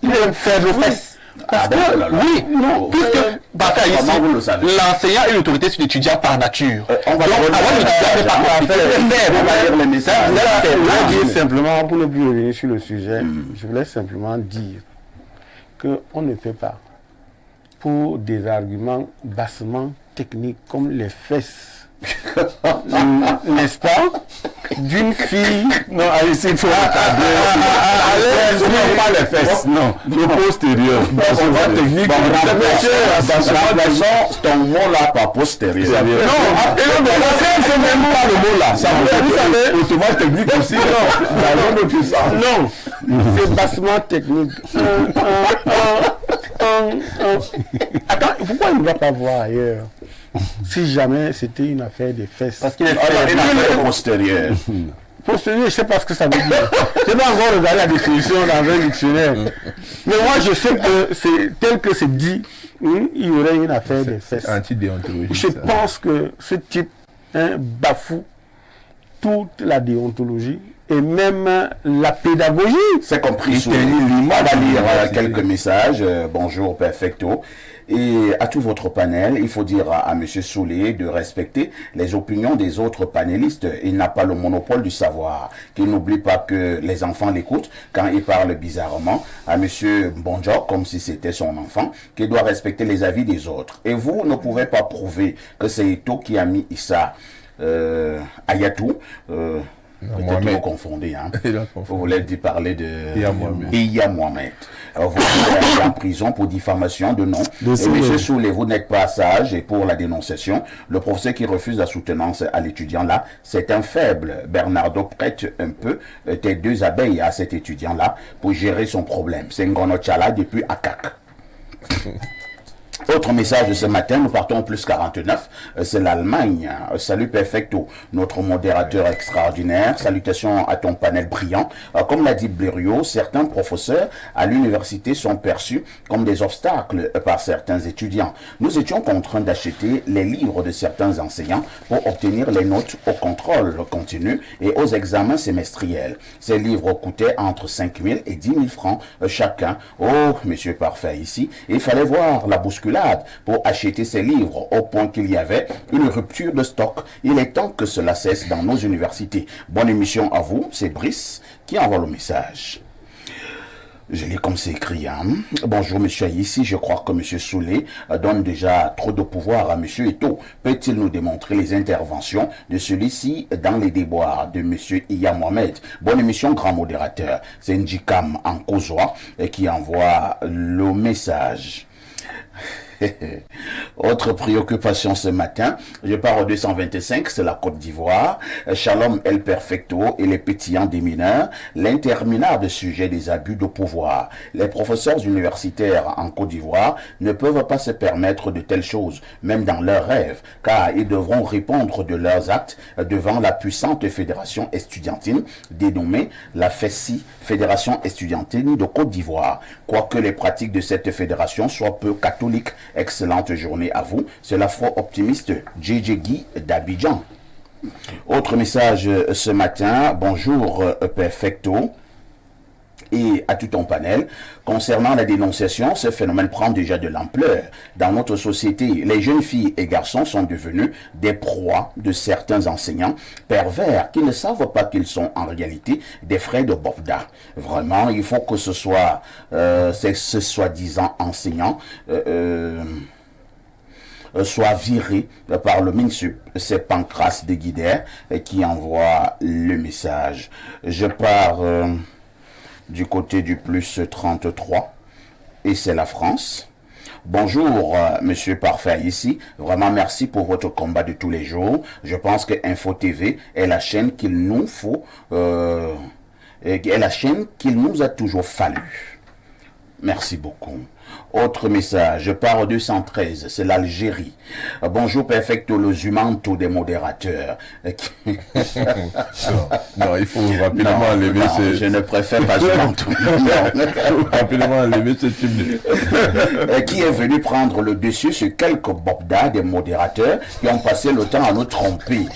Il est même faible aux fesses. Parce que, oui, non, puisque l'enseignant est l'autorité sur l'étudiant par nature. On va lire les messages. Simplement, pour ne plus revenir sur le sujet, je voulais simplement dire qu'on ne fait pas, pour des arguments bassement techniques comme les fesses, n'est-ce pas, d'une fille. Non, ici il faut pas les fesses, non, le postérieur. Bassement technique, ton mot là par postérieur. Non, c'est même pas le mot là. Ça vous savez, hautement technique aussi. Non, c'est bassement technique. Attends, pourquoi il ne va pas voir ailleurs? Si jamais c'était une affaire des fesses. Parce qu'il est une affaire postérieure. Postérieur, je ne sais pas ce que ça veut dire. Je vais encore regarder la définition dans un dictionnaire. Mais moi, je sais que c'est tel que c'est dit, il y aurait une affaire des fesses. Anti-déontologie. Je pense que ce type bafoue toute la déontologie et même la pédagogie. C'est compris. On va lire quelques messages. Bonjour, perfecto. Et à tout votre panel, il faut dire à M. Soulé de respecter les opinions des autres panélistes. Il n'a pas le monopole du savoir. Qu'il n'oublie pas que les enfants l'écoutent quand il parle bizarrement à M. Bonjour, comme si c'était son enfant, qu'il doit respecter les avis des autres. Et vous ne pouvez pas prouver que c'est Ito qui a mis Issa Ayatou. Peut-être vous confondez, hein. Vous voulez parler de Iya Mohamed. Vous êtes en prison pour diffamation de nom. Et M. Soulé, vous n'êtes pas sage et pour la dénonciation, le professeur qui refuse la soutenance à l'étudiant là, c'est un faible. Bernardo, prête un peu tes 2 abeilles à cet étudiant là pour gérer son problème. C'est Ngono Tchala depuis Akak. Autre message de ce matin, nous partons au plus 49, c'est l'Allemagne. Salut Perfecto, notre modérateur extraordinaire. Salutations à ton panel brillant. Comme l'a dit Blériot, certains professeurs à l'université sont perçus comme des obstacles par certains étudiants. Nous étions contraints d'acheter les livres de certains enseignants pour obtenir les notes au contrôle continu et aux examens semestriels. Ces livres coûtaient entre 5 000 et 10 000 francs chacun. Oh, monsieur parfait ici, il fallait voir la bousculade pour acheter ces livres au point qu'il y avait une rupture de stock. Il est temps que cela cesse dans nos universités. Bonne émission à vous, c'est Brice qui envoie le message. Je lis comme c'est écrit. Hein. Bonjour, monsieur Aïssi. Je crois que monsieur Soulé donne déjà trop de pouvoir à monsieur Ito. Peut-il nous démontrer les interventions de celui-ci dans les déboires de monsieur Iya Mohamed? Bonne émission, grand modérateur. C'est Njikam en Kozoa qui envoie le message. Autre préoccupation ce matin, je pars au 225, c'est la Côte d'Ivoire. Shalom El Perfecto et les pétillants des mineurs, l'interminable sujet des abus de pouvoir. Les professeurs universitaires en Côte d'Ivoire ne peuvent pas se permettre de telles choses, même dans leurs rêves, car ils devront répondre de leurs actes devant la puissante fédération estudiantine dénommée la FESI, Fédération estudiantine de Côte d'Ivoire. Quoique les pratiques de cette fédération soient peu catholiques. Excellente journée à vous. C'est l'afro-optimiste JJ Guy d'Abidjan. Autre message ce matin. Bonjour Perfecto et à tout ton panel. Concernant la dénonciation, ce phénomène prend déjà de l'ampleur. Dans notre société, les jeunes filles et garçons sont devenus des proies de certains enseignants pervers qui ne savent pas qu'ils sont en réalité des frères de Bofda. Vraiment, il faut que ce soit ce soi-disant enseignant soit viré par le MINSUP. C'est Pancras de Guider qui envoie le message. Je pars du côté du plus 33 et c'est la France. Bonjour, monsieur Parfait ici. Vraiment merci pour votre combat de tous les jours. Je pense que Info TV est la chaîne qu'il nous faut, est la chaîne qu'il nous a toujours fallu. Merci beaucoup. Autre message, je pars au 213, c'est l'Algérie. Bonjour Perfecto, le Zumanto des modérateurs. Non, il faut rapidement enlever ce... Je ne préfère pas Zumanto. Rapidement enlever ce type de... Qui est venu prendre le dessus sur quelques bobdas des modérateurs qui ont passé le temps à nous tromper.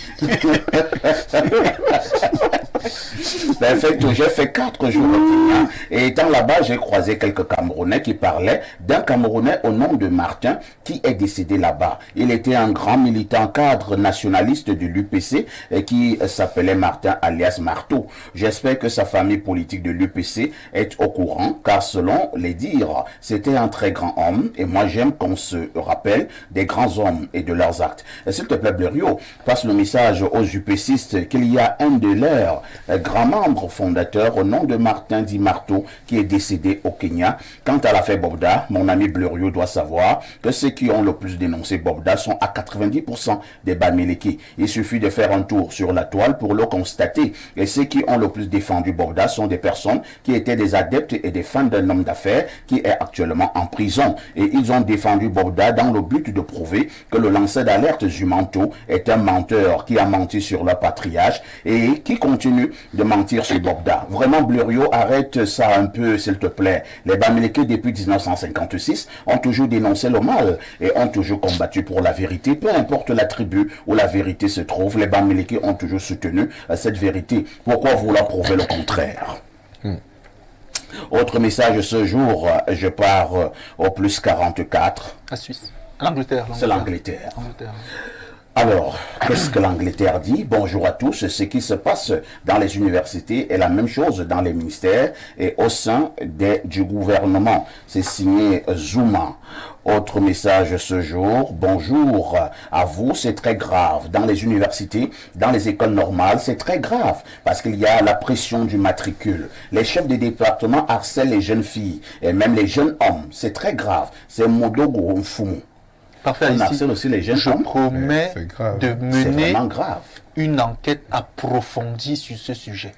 Perfecto, j'ai fait 4 jours au Kenya et étant là-bas, j'ai croisé quelques Camerounais qui parlaient d'un Camerounais au nom de Martin qui est décédé là-bas. Il était un grand militant cadre nationaliste de l'UPC qui s'appelait Martin alias Marteau. J'espère que sa famille politique de l'UPC est au courant car selon les dires, c'était un très grand homme et moi j'aime qu'on se rappelle des grands hommes et de leurs actes. S'il te plaît Blériot, passe le message aux UPCistes qu'il y a un de leurs grands membres fondateurs au nom de Martin dit Marteau qui est décédé au Kenya. Quant à l'affaire Bobda, mon ami Blériot doit savoir que ceux qui ont le plus dénoncé Bobda sont à 90% des Bamileke. Il suffit de faire un tour sur la toile pour le constater. Et ceux qui ont le plus défendu Bobda sont des personnes qui étaient des adeptes et des fans d'un homme d'affaires qui est actuellement en prison. Et ils ont défendu Bobda dans le but de prouver que le lanceur d'alerte Zumanto est un menteur qui a menti sur leur patriarche et qui continue de mentir sur Bobda. Vraiment Blériot, arrête ça un peu s'il te plaît. Les Bamileke depuis 1956 ont toujours dénoncé le mal et ont toujours combattu pour la vérité, peu importe la tribu où la vérité se trouve, les Bamileke ont toujours soutenu cette vérité. Pourquoi vouloir prouver le contraire? Autre message ce jour, je pars au plus 44. La Suisse. L'Angleterre. C'est l'Angleterre. Alors, qu'est-ce que l'Angleterre dit? Bonjour à tous. Ce qui se passe dans les universités est la même chose dans les ministères et au sein du gouvernement. C'est signé Zuma. Autre message ce jour, bonjour à vous, c'est très grave. Dans les universités, dans les écoles normales, c'est très grave parce qu'il y a la pression du matricule. Les chefs des départements harcèlent les jeunes filles et même les jeunes hommes. C'est très grave. C'est Modogo Mfumu. Parfait, on harcèle aussi les jeunes hommes. Je promets de mener une enquête approfondie sur ce sujet.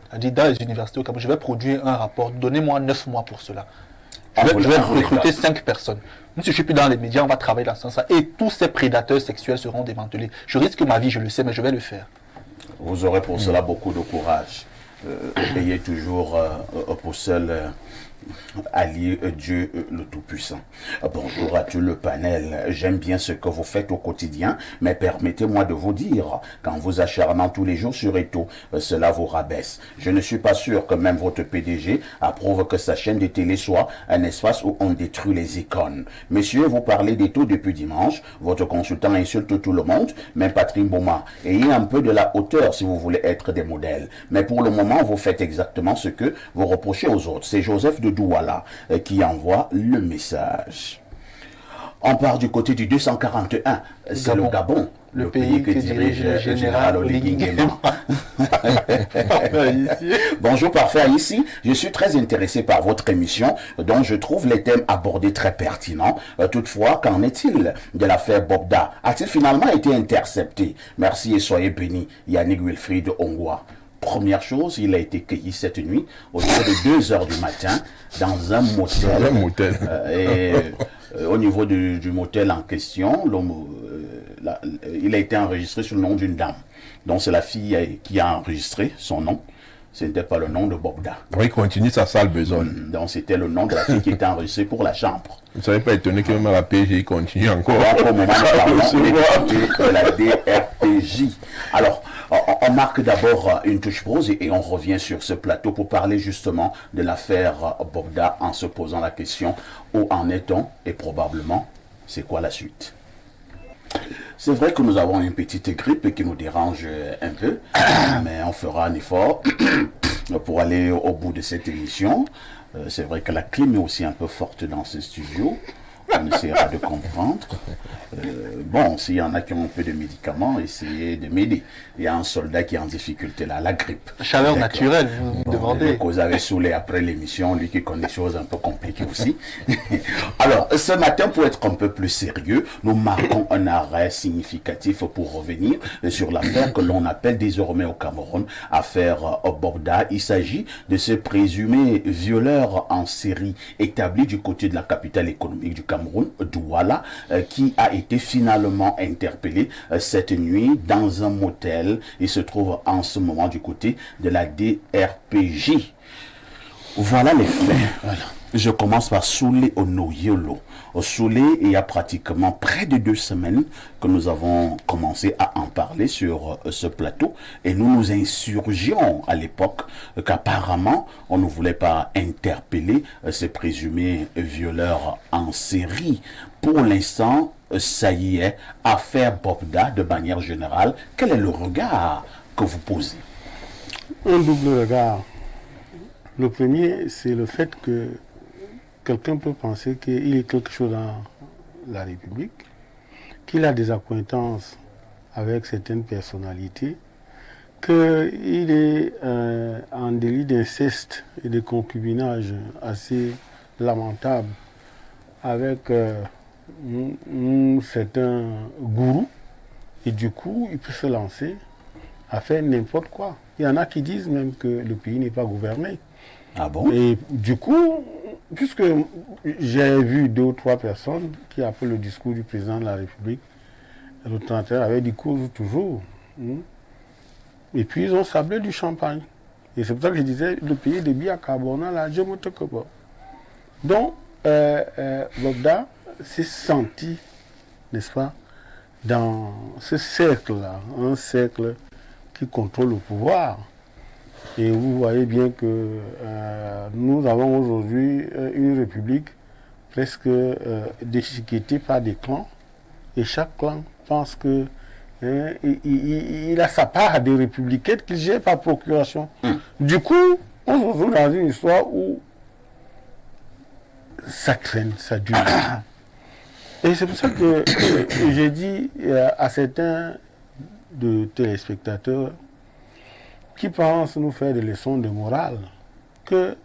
C'est-à-dire, dans les universités au Cameroun, je vais produire un rapport. Donnez-moi 9 mois pour cela. Je vais recruter 5 personnes. Même si je ne suis plus dans les médias, on va travailler dans ce sens-là. Et tous ces prédateurs sexuels seront démantelés. Je risque ma vie, je le sais, mais je vais le faire. Vous aurez pour cela beaucoup de courage. Ayez toujours pour seul allié Dieu le Tout-Puissant. Bonjour à tout le panel. J'aime bien ce que vous faites au quotidien, mais permettez-moi de vous dire qu'en vous acharnant tous les jours sur Eto, cela vous rabaisse. Je ne suis pas sûr que même votre PDG approuve que sa chaîne de télé soit un espace où on détruit les icônes. Monsieur, vous parlez d'Eto depuis dimanche. Votre consultant insulte tout le monde, même Patrick Boma. Ayez un peu de la hauteur si vous voulez être des modèles. Mais pour le moment, vous faites exactement ce que vous reprochez aux autres. C'est Joseph de Douala qui envoie le message. On part du côté du 241, c'est le Gabon, le pays que dirige le général Oligui Nguema. Bonjour parfait ici, je suis très intéressé par votre émission dont je trouve les thèmes abordés très pertinents. Toutefois, qu'en est-il de l'affaire Bobda? A-t-il finalement été intercepté? Merci et soyez bénis, Yannick Wilfried Ongwa. Première chose, il a été cueilli cette nuit, autour de 2 heures du matin, dans un motel. Au niveau du motel en question, il a été enregistré sous le nom d'une dame. Donc c'est la fille qui a enregistré son nom. Ce n'était pas le nom de Bobda. Oui, il continue sa sale besogne. Donc c'était le nom de la fille qui était enregistrée pour la chambre. Vous ne savez pas étonné que même à la PJ continue encore. Donc, au moment de la DRPJ. Alors, on marque d'abord une touche pause et on revient sur ce plateau pour parler justement de l'affaire Bobda en se posant la question où en est-on et probablement c'est quoi la suite. C'est vrai que nous avons une petite grippe qui nous dérange un peu, mais on fera un effort pour aller au bout de cette émission. C'est vrai que la clim est aussi un peu forte dans ce studio. On essaiera de comprendre. Bon, s'il y en a qui ont un peu de médicaments, essayez de m'aider. Il y a un soldat qui est en difficulté là, la grippe. Chaleur naturelle, vous demandez. Vous avez saoulé après l'émission, lui qui connaît des choses un peu compliquées aussi. Alors, ce matin, pour être un peu plus sérieux, nous marquons un arrêt significatif pour revenir sur l'affaire que l'on appelle désormais au Cameroun, affaire Bobda. Il s'agit de ce présumé violeur en série établi du côté de la capitale économique du Cameroun, Douala, qui a été finalement interpellé cette nuit dans un motel. Il se trouve en ce moment du côté de la DRPJ. Voilà les faits. Voilà. Je commence par Soulé Onoyolo. Au Soulé, il y a pratiquement près de 2 semaines que nous avons commencé à en parler sur ce plateau et nous nous insurgions à l'époque qu'apparemment on ne voulait pas interpeller ces présumés violeurs en série. Pour l'instant, ça y est, affaire Bobda de manière générale. Quel est le regard que vous posez? Un double regard. Le premier, c'est le fait que quelqu'un peut penser qu'il est quelque chose dans la République, qu'il a des accointances avec certaines personnalités, qu'il est en délit d'inceste et de concubinage assez lamentable avec un certain gourou, et du coup, il peut se lancer à faire n'importe quoi. Il y en a qui disent même que le pays n'est pas gouverné. Ah bon? Et du coup, puisque j'ai vu 2 ou 3 personnes qui, après le discours du président de la République, le 31 avait dit cause toujours. Et puis ils ont sablé du champagne. Et c'est pour ça que je disais, le pays de Biakabona, là, je me toque pas. Donc, Bobda s'est senti, n'est-ce pas, dans ce cercle-là, un cercle qui contrôle le pouvoir. Et vous voyez bien que nous avons aujourd'hui une république presque déchiquetée par des clans. Et chaque clan pense que il a sa part des républicains qu'il gère par procuration. Du coup, on se retrouve dans une histoire où ça traîne, ça dure. Et c'est pour ça que j'ai dit à certains de téléspectateurs qui pensent nous faire des leçons de morale qu'il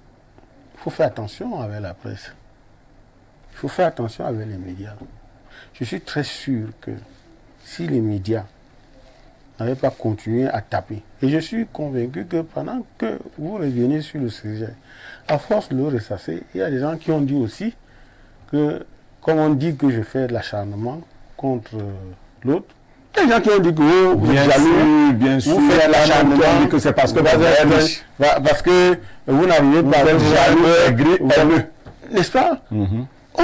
faut faire attention avec la presse. Il faut faire attention avec les médias. Je suis très sûr que si les médias n'avaient pas continué à taper, et je suis convaincu que pendant que vous revenez sur le sujet, à force de le ressasser, il y a des gens qui ont dit aussi que, comme on dit que je fais de l'acharnement contre l'autre, il y a des gens qui ont dit que vous êtes jaloux, bien sûr, vous faites l'acharnement, que c'est parce que parce que vous n'arrivez pas à être jaloux, n'est-ce pas? Oh,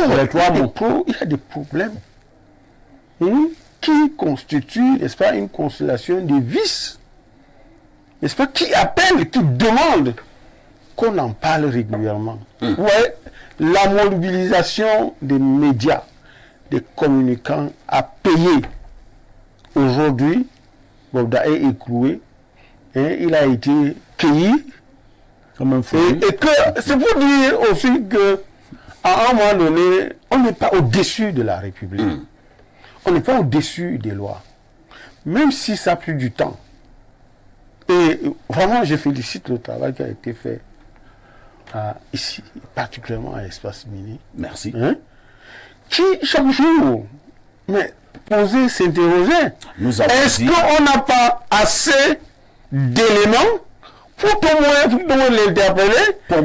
il y a des problèmes qui constituent, n'est-ce pas, une constellation de vices, n'est-ce pas, qui appellent, qui demandent qu'on en parle régulièrement. Vous voyez, la mobilisation des médias, des communicants a payé. Aujourd'hui, Bobda est écroué, et il a été cueilli. Et que c'est pour dire aussi que à un moment donné, on n'est pas au-dessus de la République. On n'est pas au-dessus des lois. Même si ça a pris du temps. Et vraiment, je félicite le travail qui a été fait ici, particulièrement à l'Espace Mini. Merci. Qui, chaque jour, mais poser, s'interroger. Est-ce qu'on n'a pas assez d'éléments pour au moins l'interpeller pour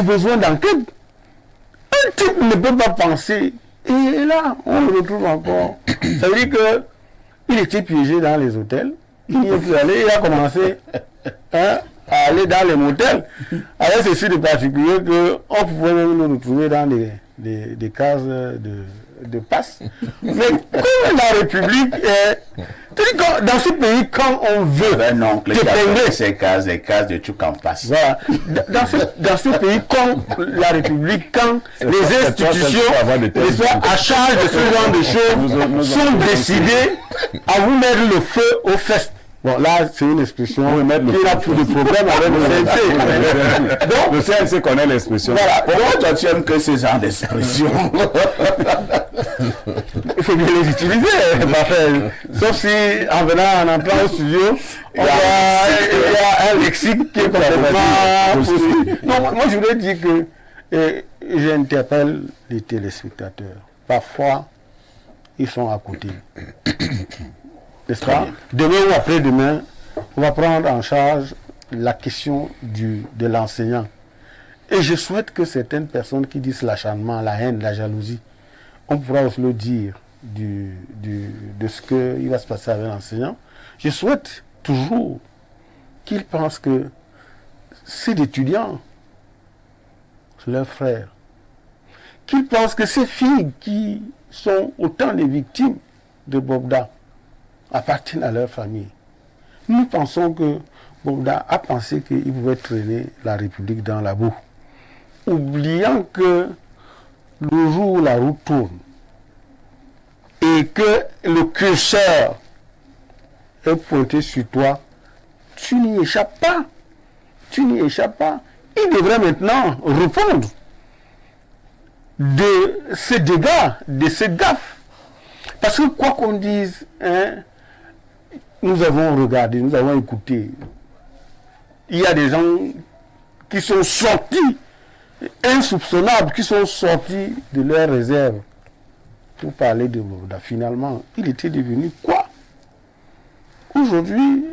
besoin d'enquête? Un type ne peut pas penser. Et là, on le retrouve encore. Ça veut dire qu'il était piégé dans les hôtels. Il n'y est plus allé. Il a commencé à aller dans les motels. Avec ceci de particulier qu'on pouvait même nous retrouver dans des cases de passe. Mais comme la République est... Dans ce pays, quand on veut dépingler ces cases de tout en passe. Voilà. Dans ce pays, comme la République, quand les institutions à charge de ce genre de choses sont décidées à vous mettre le feu aux fesses. Bon, là, c'est une expression qui a plus de problème avec le CNC. Donc, le CNC connaît l'expression. Voilà. Pourquoi toi, tu aimes que ces genres d'expressions? Il faut bien les utiliser. Sauf si, en venant, en entrant au studio, il y a un lexique qui est complètement possible. Donc, moi, je voudrais dire que j'interpelle les téléspectateurs. Parfois, ils sont à côté. N'est-ce pas? Demain ou après-demain, on va prendre en charge la question de l'enseignant. Et je souhaite que certaines personnes qui disent l'acharnement, la haine, la jalousie, on pourra aussi le dire de ce qu'il va se passer avec l'enseignant. Je souhaite toujours qu'ils pensent que ces étudiants, leurs frères, qu'ils pensent que ces filles qui sont autant des victimes de Bobda appartiennent à leur famille. Nous pensons que Bobda a pensé qu'il pouvait traîner la République dans la boue, oubliant que le jour où la roue tourne et que le curseur est pointé sur toi, tu n'y échappes pas. Tu n'y échappes pas. Il devrait maintenant répondre de ces dégâts, de ces gaffes. Parce que quoi qu'on dise, nous avons regardé, nous avons écouté. Il y a des gens qui sont sortis, insoupçonnables, qui sont sortis de leurs réserves pour parler de Bobda. Finalement, il était devenu quoi? Aujourd'hui,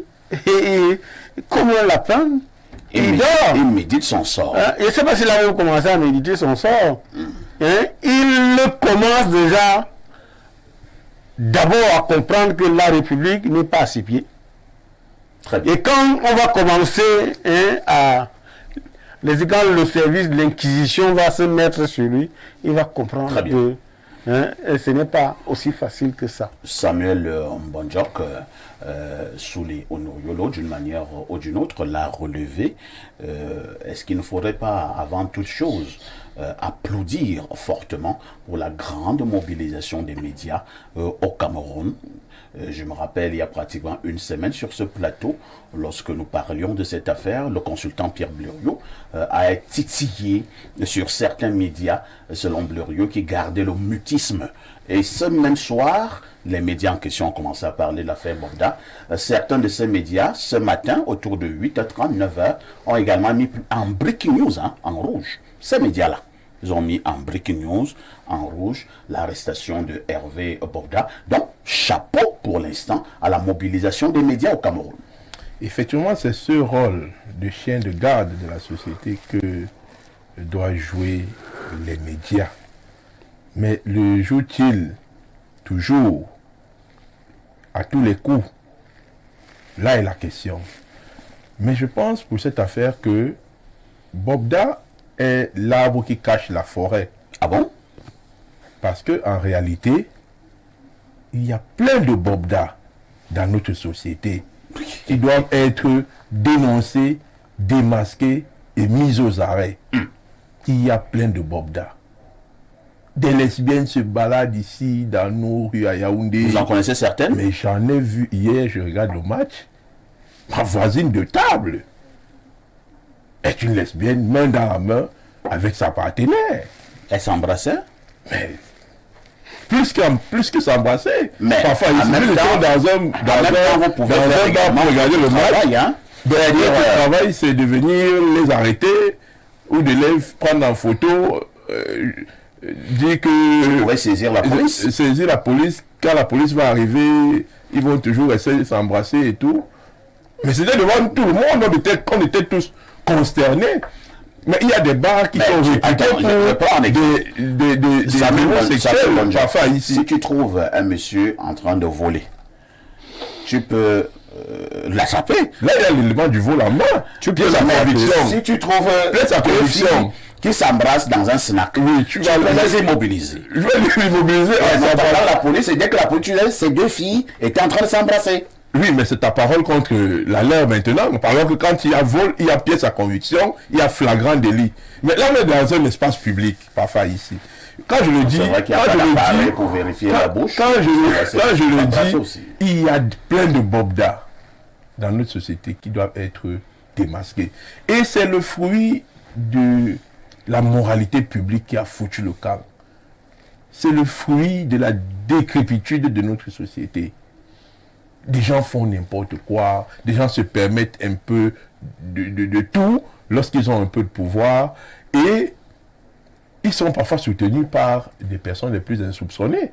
comme un lapin, il dort. Il médite son sort. Je ne sais pas s'il a même commencé à méditer son sort. Il commence déjà d'abord à comprendre que la République n'est pas à ses pieds. Très bien. Et quand on va commencer quand le service de l'Inquisition va se mettre sur lui, il va comprendre que Hein, et ce n'est pas aussi facile que ça. Samuel Mbonjok, Soulé Onoriolo, d'une manière ou d'une autre, l'a relevé. Est-ce qu'il ne faudrait pas, avant toute chose, applaudir fortement pour la grande mobilisation des médias au Cameroun? Je me rappelle, il y a pratiquement une semaine sur ce plateau, lorsque nous parlions de cette affaire, le consultant Pierre Blériot a titillé sur certains médias, selon Blériot, qui gardaient le mutisme. Et ce même soir, les médias en question ont commencé à parler de l'affaire Bobda. Certains de ces médias, ce matin, autour de 8h30, 9h, ont également mis en breaking news, en rouge, ces médias-là. Ils ont mis en breaking news, en rouge, l'arrestation de Hervé Bobda. Donc, chapeau pour l'instant à la mobilisation des médias au Cameroun. Effectivement, c'est ce rôle de chien de garde de la société que doivent jouer les médias. Mais le jouent-ils toujours à tous les coups? Là est la question. Mais je pense pour cette affaire que Bobda est l'arbre qui cache la forêt. Ah bon? Parce qu'en réalité, il y a plein de Bobda dans notre société qui doivent être dénoncés, démasqués et mis aux arrêts. Il y a plein de Bobda. Des lesbiennes se baladent ici dans nos rues à Yaoundé. Vous en connaissez certaines? Mais j'en ai vu hier, je regarde le match. Ma voisine de table est une lesbienne, main dans la main, avec sa partenaire. Elle s'embrassait? Mais plus que s'embrasser. Mais parfois, en ici, même nous temps, étions dans un vous pouvez faire bar également pour regarder le match. travail, hein? Le travail, c'est de venir les arrêter ou de les prendre en photo, dire que... Vous pourrez saisir la police. Saisir la police. Quand la police va arriver, ils vont toujours essayer de s'embrasser et tout. Mais c'était devant tout le monde, on était tous consternés. Mais il y a des bars qui sont réputés pour des homosexuels. Parfois ici. Si tu trouves un monsieur en train de voler, tu peux l'attraper. Là, il y a l'élément du vol en main. Tu peux l'attraper. Si tu trouves deux filles qui s'embrassent dans un snack, oui, tu vas les immobiliser. Je vais les immobiliser. La police, et dès que la police, ces deux filles étaient en train de s'embrasser. Oui, mais c'est ta parole contre la leur maintenant. Parlons que quand il y a vol, il y a pièce à conviction, il y a flagrant délit. Mais là, on est dans un espace public, parfois ici. Quand je le dis, pour vérifier la bouche. Quand je le dis, il y a plein de bobdas dans notre société qui doivent être démasqués. Et c'est le fruit de la moralité publique qui a foutu le camp. C'est le fruit de la décrépitude de notre société. Des gens font n'importe quoi, des gens se permettent un peu de tout lorsqu'ils ont un peu de pouvoir et ils sont parfois soutenus par des personnes les plus insoupçonnées.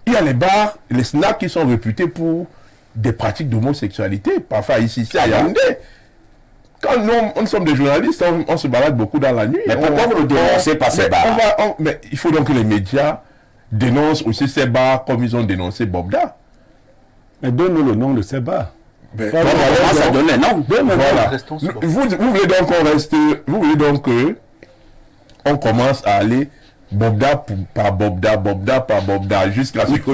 Il y a les bars, les snacks qui sont réputés pour des pratiques d'homosexualité, parfois ici à Yaoundé. Quand nous sommes des journalistes, on se balade beaucoup dans la nuit. Mais pourquoi vous le dénoncez pas ces bars? Mais il faut donc que les médias dénoncent aussi ces bars comme ils ont dénoncé Bobda. Mais donne-nous le nom de ces bars. Ça donne un nom. Voilà. Vous voulez donc qu'on reste, vous voulez donc qu'on commence à aller Bobda par Bobda, jusqu'à ce qu'on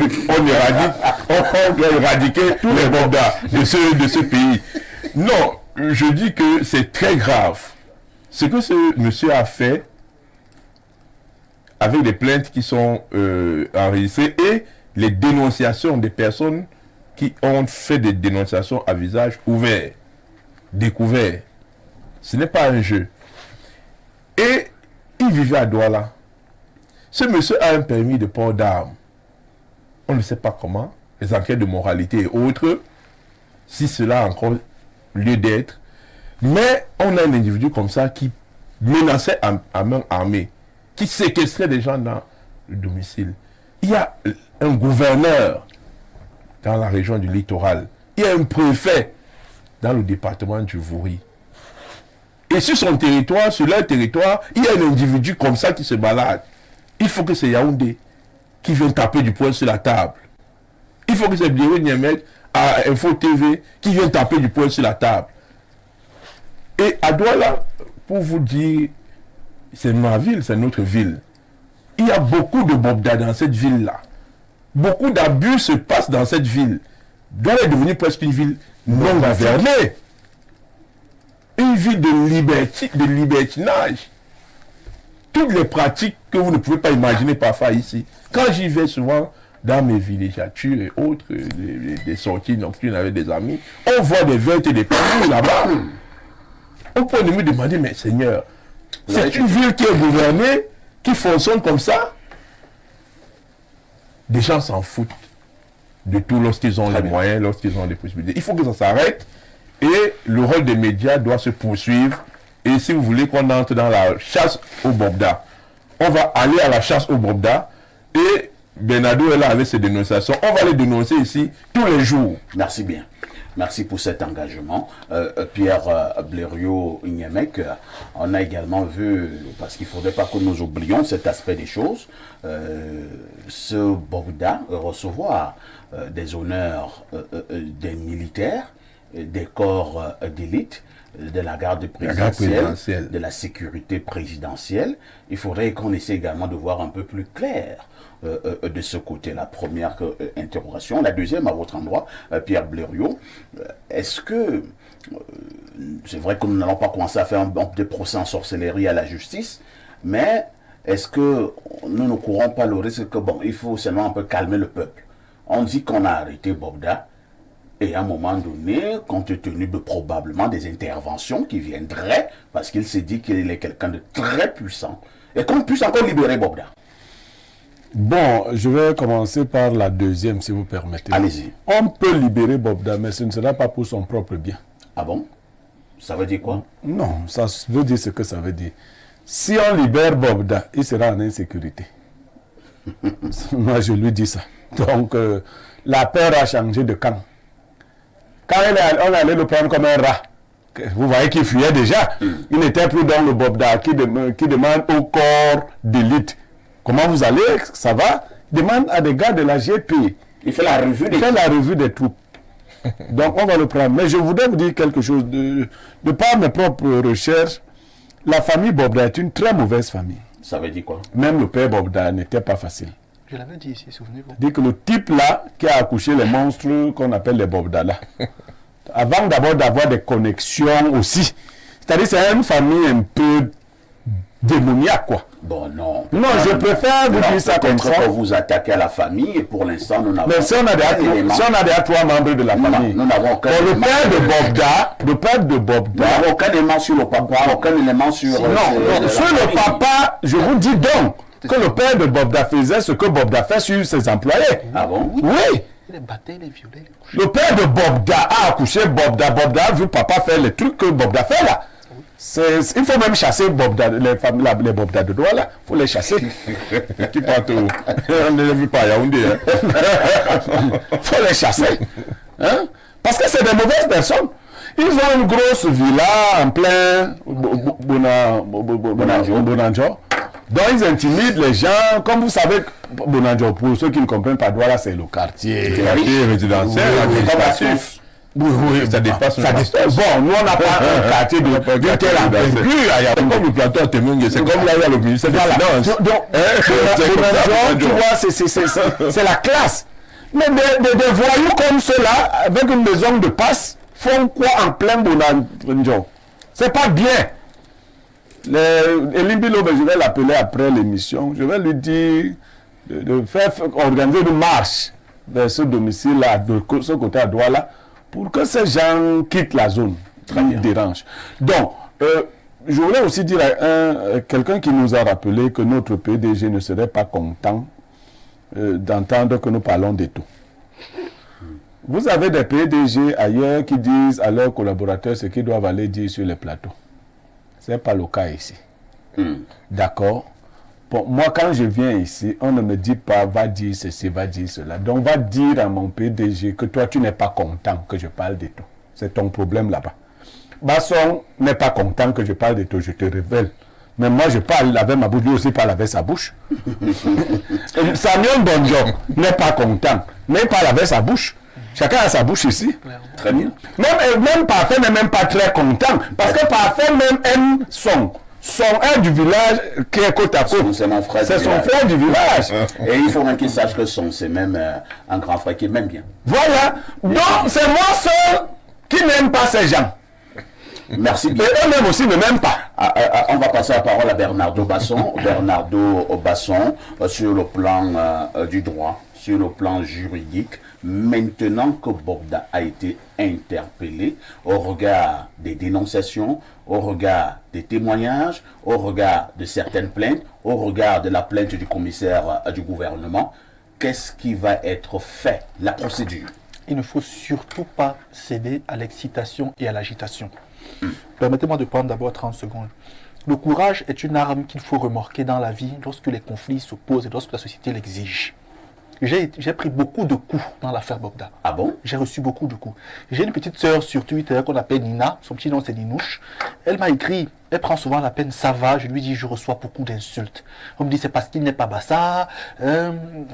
doit éradiquer tous les Bobda de ce pays. Non, je dis que c'est très grave. Ce que ce monsieur a fait avec les plaintes qui sont enregistrées et les dénonciations des personnes qui ont fait des dénonciations à visage ouvert, découvert. Ce n'est pas un jeu. Et il vivait à Douala. Ce monsieur a un permis de port d'armes. On ne sait pas comment. Les enquêtes de moralité et autres, si cela a encore lieu d'être. Mais on a un individu comme ça qui menaçait à main armée, qui séquestrait des gens dans le domicile. Il y a un gouverneur dans la région du littoral. Il y a un préfet dans le département du Vouri. Et sur son territoire, sur leur territoire, il y a un individu comme ça qui se balade. Il faut que c'est Yaoundé qui vient taper du poing sur la table. Il faut que c'est Blériot Niemet à Info TV qui vient taper du poing sur la table. Et à Douala, pour vous dire, c'est ma ville, c'est notre ville. il y a beaucoup de Bobda dans cette ville-là. Beaucoup d'abus se passent dans cette ville. Doit être devenue presque une ville non gouvernée. Une ville de libertinage. Toutes les pratiques que vous ne pouvez pas imaginer parfois ici. Quand j'y vais souvent dans mes villégiatures et autres, des sorties nocturnes avec des amis, on voit des ventes et des pendules là-bas. On peut nous demander, mais Seigneur, c'est une ville qui est gouvernée, qui fonctionne comme ça. Des gens s'en foutent de tout lorsqu'ils ont les moyens, lorsqu'ils ont les possibilités. Il faut que ça s'arrête et le rôle des médias doit se poursuivre. Et si vous voulez qu'on entre dans la chasse au Bobda, on va aller à la chasse au Bobda et Bernardo est là avec ses dénonciations. On va les dénoncer ici tous les jours. Merci bien. Merci pour cet engagement. Pierre Blériot-Ignamek, on a également vu, parce qu'il ne faudrait pas que nous oublions cet aspect des choses, ce Bobda recevoir des honneurs des militaires, des corps d'élite, de la garde présidentielle, de la sécurité présidentielle. Il faudrait qu'on essaie également de voir un peu plus clair de ce côté. La première interrogation. La deuxième, à votre endroit, Pierre Blériot, est-ce que, c'est vrai que nous n'allons pas commencer à faire des procès en sorcellerie à la justice, mais est-ce que nous ne courons pas le risque que, bon, il faut seulement un peu calmer le peuple? On dit qu'on a arrêté Bobda, et à un moment donné, compte tenu de probablement des interventions qui viendraient, parce qu'il s'est dit qu'il est quelqu'un de très puissant, et qu'on puisse encore libérer Bobda. Bon, je vais commencer par la deuxième, si vous permettez. Allez-y. On peut libérer Bobda, mais ce ne sera pas pour son propre bien. Ah bon? Ça veut dire quoi? Non, ça veut dire ce que ça veut dire. Si on libère Bobda, il sera en insécurité. Moi, je lui dis ça. Donc, la peur a changé de camp. Quand on allait le prendre comme un rat, vous voyez qu'il fuyait déjà. Il n'était plus dans le Bobda qui demande au corps d'élite. Comment vous allez? Ça va? Demande à des gars de la GP. Il fait la revue des troupes. Donc on va le prendre. Mais je voudrais vous dire quelque chose. De par mes propres recherches, la famille Bobda est une très mauvaise famille. Ça veut dire quoi? Même le père Bobda n'était pas facile. Je l'avais dit ici, souvenez-vous. Dit que le type là qui a accouché les monstres qu'on appelle les Bobda là, avant d'abord d'avoir des connexions aussi, c'est-à-dire c'est une famille un peu démoniaque quoi. Bon non. Non, je préfère vous dire ça comme ça. Pour vous attaquer à la famille et pour l'instant nous n'avons. Mais si on a déjà trois membres de la famille. Nous n'avons aucun. Le père de Bobda. Nous n'avons aucun élément sur le papa, aucun élément sur. Non, sur le papa, je vous dis donc que le père de Bobda faisait ce que Bobda fait sur ses employés. Ah bon? Oui. Il les battait, il les violait, le père de Bobda a accouché Bobda. Bobda a vu papa faire les trucs que Bobda fait là. Il faut même chasser Bobda, les Bobda de Douala, il faut les chasser. Qui partent où? On ne les vu pas à Yaoundé. Il faut les chasser. Hein? Parce que c'est des mauvaises personnes. Ils ont une grosse villa en plein Bonanjo. Donc ils intimident les gens. Comme vous savez, Bonanjo, pour ceux qui ne comprennent pas, Douala, c'est le quartier résidentiel, administratif. Oui, ça dépasse. Bon, nous on n'a pas un quartier de telle envergure. C'est comme le plateau à Temungue, c'est comme là il y a le ministère des Finances. Donc, tu vois, c'est la classe. Mais des voyous comme ceux-là, avec une maison de passe, font quoi en plein Bonanjo? C'est pas bien. Elimbilo, je vais l'appeler après l'émission. Je vais lui dire de faire organiser une marche vers ce domicile-là, de ce côté à Douala, pour que ces gens quittent la zone. Ça me dérange. Donc, je voulais aussi dire à quelqu'un qui nous a rappelé que notre PDG ne serait pas content d'entendre que nous parlons des taux. Vous avez des PDG ailleurs qui disent à leurs collaborateurs ce qu'ils doivent aller dire sur les plateaux. Ce n'est pas le cas ici. D'accord? Bon, moi, quand je viens ici, on ne me dit pas va dire ceci, va dire cela. Donc, va dire à mon PDG que toi, tu n'es pas content que je parle de tout. C'est ton problème là-bas. Basson n'est pas content que je parle de tout, je te révèle. Mais moi, je parle avec ma bouche, lui aussi parle avec sa bouche. Samuel Bonjo n'est pas content, mais il parle avec sa bouche. Chacun a sa bouche ici. Très bien. Même Parfait n'est même pas très content, parce que Parfait même aime son son un du village qui est côte à côte. C'est mon frère. C'est son frère du village. Et il faut même qu'il sache que c'est même un grand frère qui m'aime bien. Voilà. Donc, c'est moi seul qui n'aime pas ces gens. Merci bien. Et eux-mêmes aussi ne m'aiment pas. On va passer la parole à Bernardo Basson. Bernardo Basson, sur le plan du droit, sur le plan juridique, maintenant que Bobda a été interpellé au regard des dénonciations, au regard des témoignages, au regard de certaines plaintes, au regard de la plainte du commissaire du gouvernement, qu'est-ce qui va être fait, la procédure? Il ne faut surtout pas céder à l'excitation et à l'agitation. Permettez-moi de prendre d'abord 30 secondes. Le courage est une arme qu'il faut remorquer dans la vie lorsque les conflits se posent et lorsque la société l'exige. J'ai pris beaucoup de coups dans l'affaire Bobda. Ah bon? J'ai reçu beaucoup de coups. J'ai une petite sœur sur Twitter qu'on appelle Nina, son petit nom c'est Ninouche. Elle m'a écrit, elle prend souvent la peine, ça va, je lui dis, je reçois beaucoup d'insultes. On me dit, c'est parce qu'il n'est pas bassa,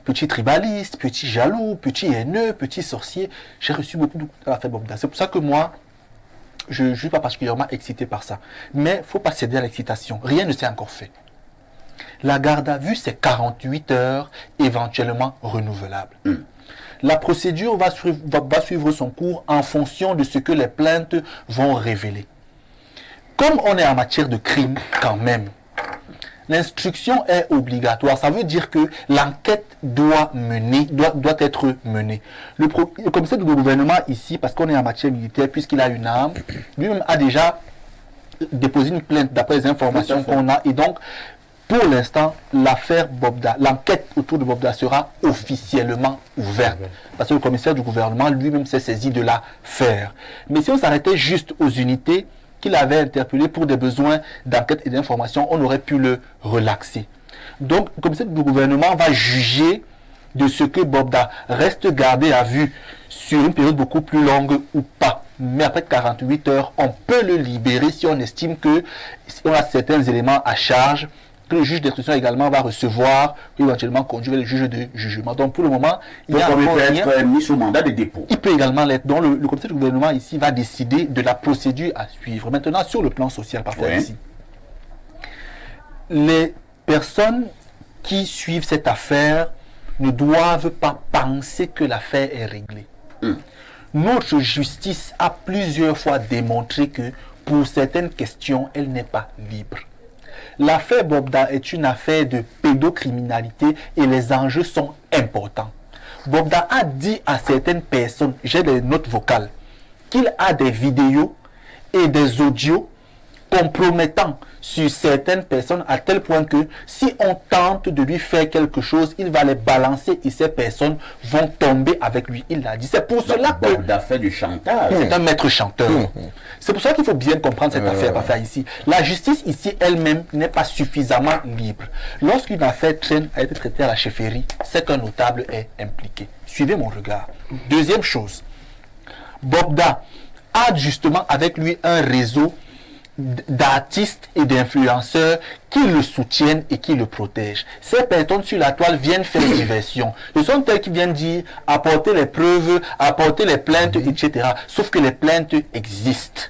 petit tribaliste, petit jaloux, petit haineux, petit sorcier. J'ai reçu beaucoup de coups dans l'affaire Bobda. C'est pour ça que moi, je ne suis pas particulièrement excité par ça. Mais il ne faut pas céder à l'excitation. Rien ne s'est encore fait. La garde à vue, c'est 48 heures, éventuellement renouvelable. La procédure va suivre son cours en fonction de ce que les plaintes vont révéler. Comme on est en matière de crime, quand même, l'instruction est obligatoire. Ça veut dire que l'enquête doit être menée. Le commissaire du gouvernement ici, parce qu'on est en matière militaire, puisqu'il a une arme, lui-même a déjà déposé une plainte d'après les informations qu'on a. Et donc, pour l'instant, l'affaire Bobda, l'enquête autour de Bobda sera officiellement ouverte. Parce que le commissaire du gouvernement lui-même s'est saisi de l'affaire. Mais si on s'arrêtait juste aux unités qu'il avait interpellées pour des besoins d'enquête et d'information, on aurait pu le relaxer. Donc, le commissaire du gouvernement va juger de ce que Bobda reste gardé à vue sur une période beaucoup plus longue ou pas. Mais après 48 heures, on peut le libérer si on estime que on a certains éléments à charge, que le juge d'instruction également va recevoir, éventuellement conduire le juge de jugement. Donc pour le moment, il peut être mis sous mandat de dépôt. Il peut également l'être. Donc le comité du gouvernement ici va décider de la procédure à suivre. Maintenant, sur le plan social, parfois ici, les personnes qui suivent cette affaire ne doivent pas penser que l'affaire est réglée. Notre justice a plusieurs fois démontré que pour certaines questions, elle n'est pas libre. L'affaire Bobda est une affaire de pédocriminalité et les enjeux sont importants. Bobda a dit à certaines personnes, j'ai des notes vocales, qu'il a des vidéos et des audios compromettants sur certaines personnes à tel point que si on tente de lui faire quelque chose, il va les balancer et ces personnes vont tomber avec lui. Il l'a dit. C'est pour cela que Bobda fait du chantage. C'est un maître chanteur. C'est pour ça qu'il faut bien comprendre cette affaire ici. La justice ici elle-même n'est pas suffisamment libre. Lorsqu'une affaire traîne à être traitée à la chefferie, c'est qu'un notable est impliqué. Suivez mon regard. Deuxième chose, Bobda a justement avec lui un réseau d'artistes et d'influenceurs qui le soutiennent et qui le protègent. Ces personnes sur la toile viennent faire diversion. Ce sont elles qui viennent dire, apporter les preuves, apporter les plaintes, etc. Sauf que les plaintes existent.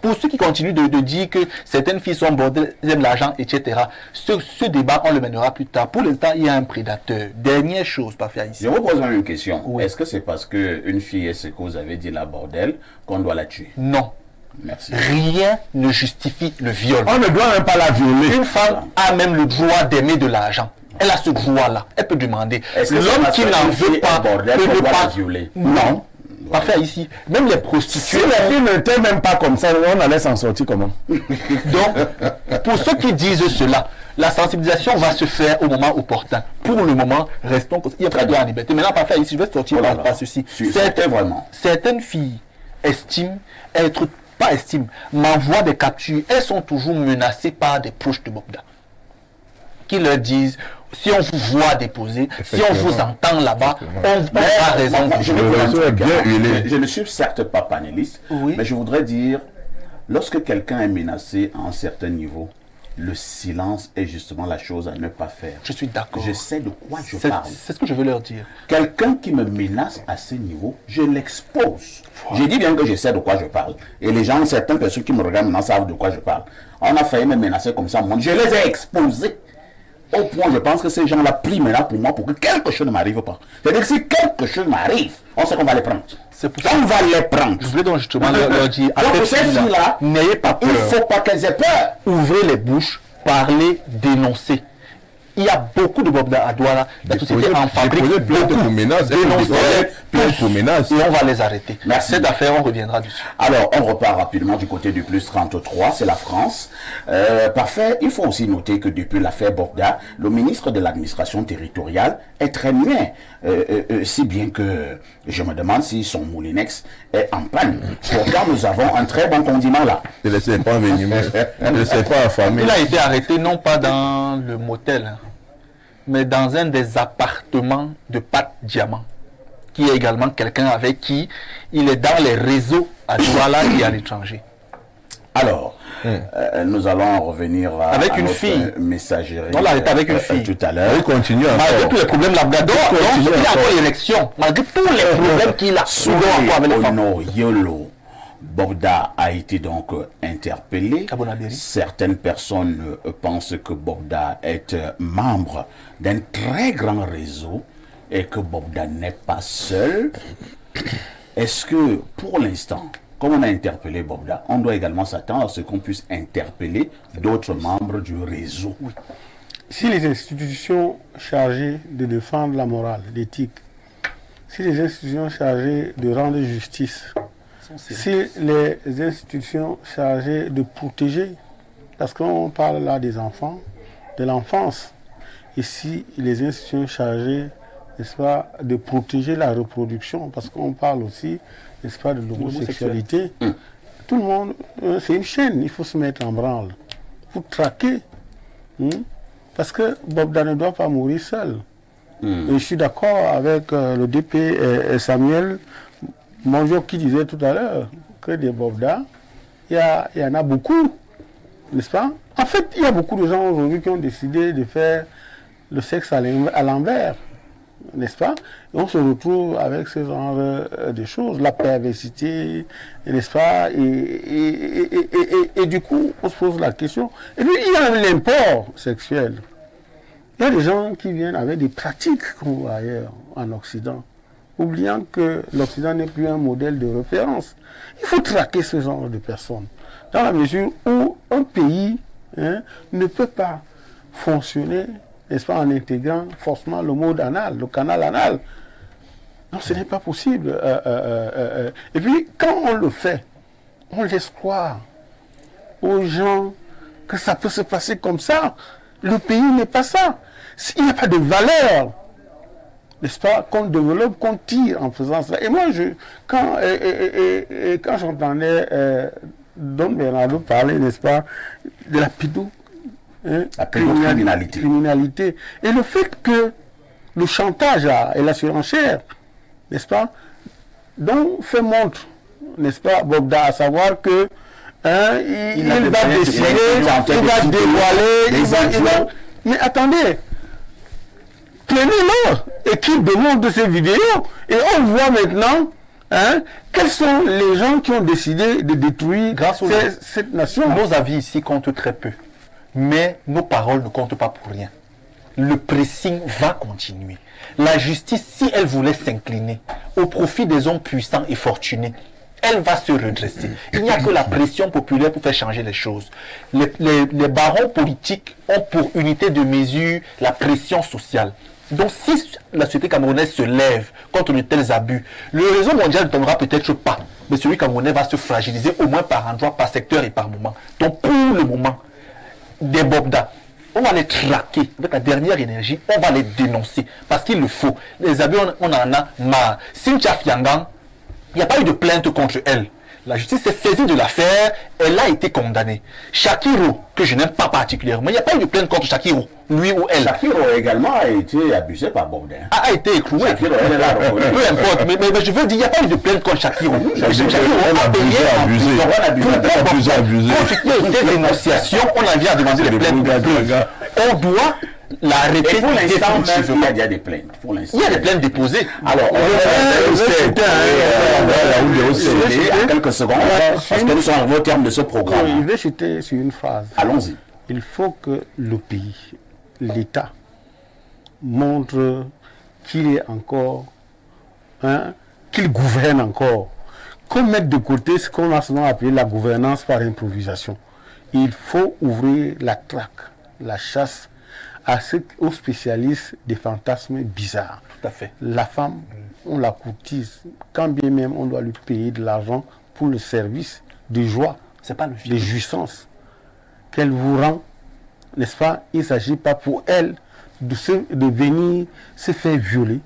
Pour ceux qui continuent de dire que certaines filles sont bordées, aiment l'argent, etc. Ce débat, on le mènera plus tard. Pour l'instant, il y a un prédateur. Dernière chose, parfait ici. Je vous pose une question. Oui. Est-ce que c'est parce qu'une fille est ce que vous avez dit la bordel qu'on doit la tuer? Non. Merci. Rien ne justifie le viol. On ne doit même pas la violer. Une femme a même le droit d'aimer de l'argent. Elle a ce droit-là. Elle peut demander. L'homme qui n'en veut pas peut ne pas violer. Non. Parfait ici. Même les prostituées. Si les filles n'étaient même pas comme ça, on allait s'en sortir comment? Donc, pour ceux qui disent cela, la sensibilisation va se faire au moment opportun. Pour le moment, restons. Il y a pas de liberté. Maintenant, parfait ici, je vais sortir par ceci. Certaines filles estiment être. Pas estime, m'envoient des captures, elles sont toujours menacées par des proches de Bobda qui leur disent, si on vous voit déposer, si on vous entend là-bas, on a raison de jouer. Je ne suis certes pas panéliste, mais je voudrais dire, lorsque quelqu'un est menacé à un certain niveau, le silence est justement la chose à ne pas faire. Je suis d'accord. Je sais de quoi je parle. C'est ce que je veux leur dire. Quelqu'un qui me menace à ce niveau, je l'expose. Je dis bien que je sais de quoi je parle. Et les gens, certaines personnes qui me regardent maintenant savent de quoi je parle. On a failli me menacer comme ça. Je les ai exposés. Au point, je pense que ces gens-là prient maintenant pour moi pour que quelque chose ne m'arrive pas. C'est-à-dire que si quelque chose m'arrive, on sait qu'on va les prendre. On va les prendre. Je voulais donc justement leur dire, donc ces filles-là, n'ayez pas peur. Il ne faut pas qu'elles aient peur. Ouvrez les bouches, parlez, dénoncez. Il y a beaucoup de Bobda à Douala. La société en fabrique beaucoup. Et on va les arrêter. Merci. Cette affaire, on reviendra dessus. Alors, on repart rapidement du côté du plus 33, c'est la France. Parfait. Il faut aussi noter que depuis l'affaire Bobda, le ministre de l'administration territoriale est très bien. Si bien que je me demande si son Moulinex est en panne. Pourtant, nous avons un très bon condiment là. Ne laissez pas venir. Ne laissez pas affamer. Il a été arrêté non pas dans le motel, mais dans un des appartements de Pat Diamant, qui est également quelqu'un avec qui il est dans les réseaux à Douala et à l'étranger. Alors, nous allons revenir avec une notre fille. Messagerie. On l'a arrêté avec une fille. Tout à l'heure. Il continue malgré tous les problèmes là-bas. Donc, il a encore l'élection. Malgré tous les problèmes qu'il a. Avec les femmes. Yolo. Bobda a été donc interpellé. Certaines personnes pensent que Bobda est membre d'un très grand réseau et que Bobda n'est pas seul. Est-ce que, pour l'instant, comme on a interpellé Bobda, on doit également s'attendre à ce qu'on puisse interpeller d'autres membres du réseau? Oui. Si les institutions chargées de défendre la morale, l'éthique, si les institutions chargées de rendre justice, si les institutions chargées de protéger, parce qu'on parle là des enfants, de l'enfance, et si les institutions chargées, n'est-ce pas, de protéger la reproduction, parce qu'on parle aussi, n'est-ce pas, de l'homosexualité, tout le monde, c'est une chaîne, il faut se mettre en branle, il faut traquer, parce que Bobda ne doit pas mourir seul. Et je suis d'accord avec le DP et Samuel Monjo qui disait tout à l'heure que des Bobda, il y en a beaucoup, n'est-ce pas? En fait, il y a beaucoup de gens aujourd'hui qui ont décidé de faire le sexe à l'envers, n'est-ce pas? Et on se retrouve avec ce genre de choses, la perversité, n'est-ce pas? Et du coup, on se pose la question. Et puis, il y a l'import sexuel. Il y a des gens qui viennent avec des pratiques qu'on voit ailleurs, en Occident, oubliant que l'Occident n'est plus un modèle de référence. Il faut traquer ce genre de personnes, dans la mesure où un pays ne peut pas fonctionner, n'est-ce pas, en intégrant forcément le mode anal, le canal anal. Non, ce n'est pas possible. Et puis, quand on le fait, on laisse croire aux gens que ça peut se passer comme ça. Le pays n'est pas ça. Il n'y a pas de valeur, n'est-ce pas, qu'on développe, qu'on tire en faisant ça. Et moi, quand j'entendais Don Bernardo parler, n'est-ce pas, de la pédocriminalité, et le fait que le chantage et la surenchère, n'est-ce pas, dont fait montre, n'est-ce pas, Bobda, à savoir que il va décider, il va dévoiler, mais attendez, prenez-le et qu'il démontre de ces vidéos et on voit maintenant quels sont les gens qui ont décidé de détruire cette nation. Nos avis ici comptent très peu, mais nos paroles ne comptent pas pour rien. Le pressing va continuer. La justice, si elle voulait s'incliner au profit des hommes puissants et fortunés, elle va se redresser. Il n'y a que la pression populaire pour faire changer les choses. Les barons politiques ont pour unité de mesure la pression sociale. Donc si la société camerounaise se lève contre de tels abus, le réseau mondial ne tombera peut-être pas, mais celui camerounais va se fragiliser au moins par endroit, par secteur et par moment. Donc pour le moment, des Bobda, on va les traquer avec la dernière énergie, on va les dénoncer parce qu'il le faut. Les abus, on en a marre. Cynthia Fiangang, il n'y a pas eu de plainte contre elle. La justice s'est saisie de l'affaire, elle a été condamnée. Shakiro, que je n'aime pas particulièrement, il n'y a pas eu de plainte contre Shakiro, lui ou elle. Shakiro également a été abusé par Baudin. A été écroué. Shakiro, elle est là. Peu importe, mais je veux dire, il n'y a pas eu de plainte contre Shakiro. Shakiro a payé abusé. Pour des dénonciations, on en vient à demander des plaintes. On doit l'arrêter. Pour l'instant, même, il y a des plaintes. Il y a des plaintes déposées. Alors, on va quelques secondes, parce que nous sommes arrivés au terme de ce programme. Je vais citer sur une phrase. Allons-y. Il faut que le pays, l'État, montre qu'il est encore, qu'il gouverne encore. Qu'on mette de côté ce qu'on a souvent appelé la gouvernance par improvisation. Il faut ouvrir la traque, la chasse aux spécialistes des fantasmes bizarres. Tout à fait. La femme, on la courtise, quand bien même on doit lui payer de l'argent pour le service de joie, c'est pas le de jouissance qu'elle vous rend, n'est-ce pas? Il ne s'agit pas pour elle de venir se faire violer,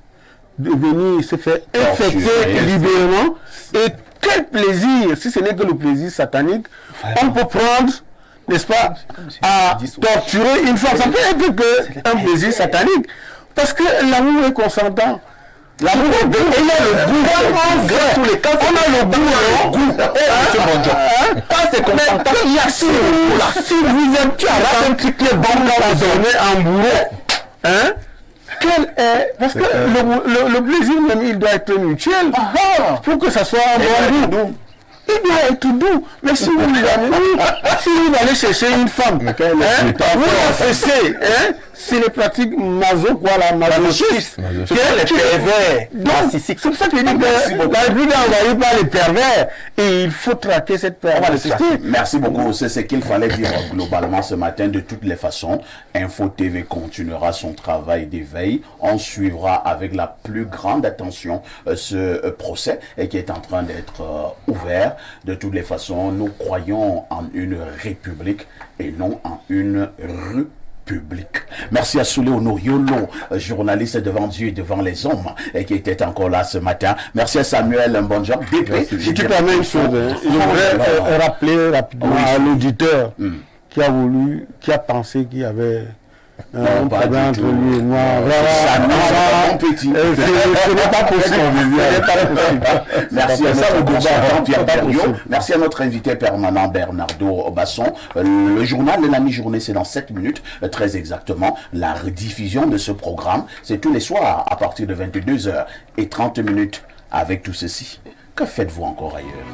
de venir se faire infecter librement. Et quel plaisir, si ce n'est que le plaisir satanique, on peut prendre, n'est-ce pas, à torturer une femme. Ça peut être qu'un plaisir satanique. Parce que l'amour est consentant. L'amour est de... Il y a le goût. Dans tous les cas, on a le goût. Quand c'est consentant, il y a si vous êtes... Tu as un truc qui est bon quand vous donnez en bourreau. Parce que le plaisir même, il doit être mutuel. Pour que ça soit un bon goût. Il doit être doux. Mais si vous allez chercher une femme, vous la fessez, c'est les pratiques masochistes. Les pervers. C'est pour ça que je dis que la République est envahie par les pervers. Et il faut traquer cette perversité. Merci beaucoup. C'est ce qu'il fallait dire globalement ce matin. De toutes les façons, Info TV continuera son travail d'éveil. On suivra avec la plus grande attention ce procès qui est en train d'être ouvert. De toutes les façons, nous croyons en une république et non en une rue public. Merci à Soulé Onoriolo, journaliste devant Dieu et devant les hommes, et qui était encore là ce matin. Merci à Samuel Mbonja. Si tu permets une chose, je voudrais rappeler rapidement à l'auditeur qui a pensé qu'il y avait un problème entre lui et moi. Ce n'est pas possible. Merci à notre consultant Pierre Berriot. Merci à notre invité permanent Bernardo Basson. Le journal de la mi-journée, c'est dans 7 minutes, très exactement. La rediffusion de ce programme, c'est tous les soirs à partir de 22h30 avec tout ceci. Que faites-vous encore ailleurs?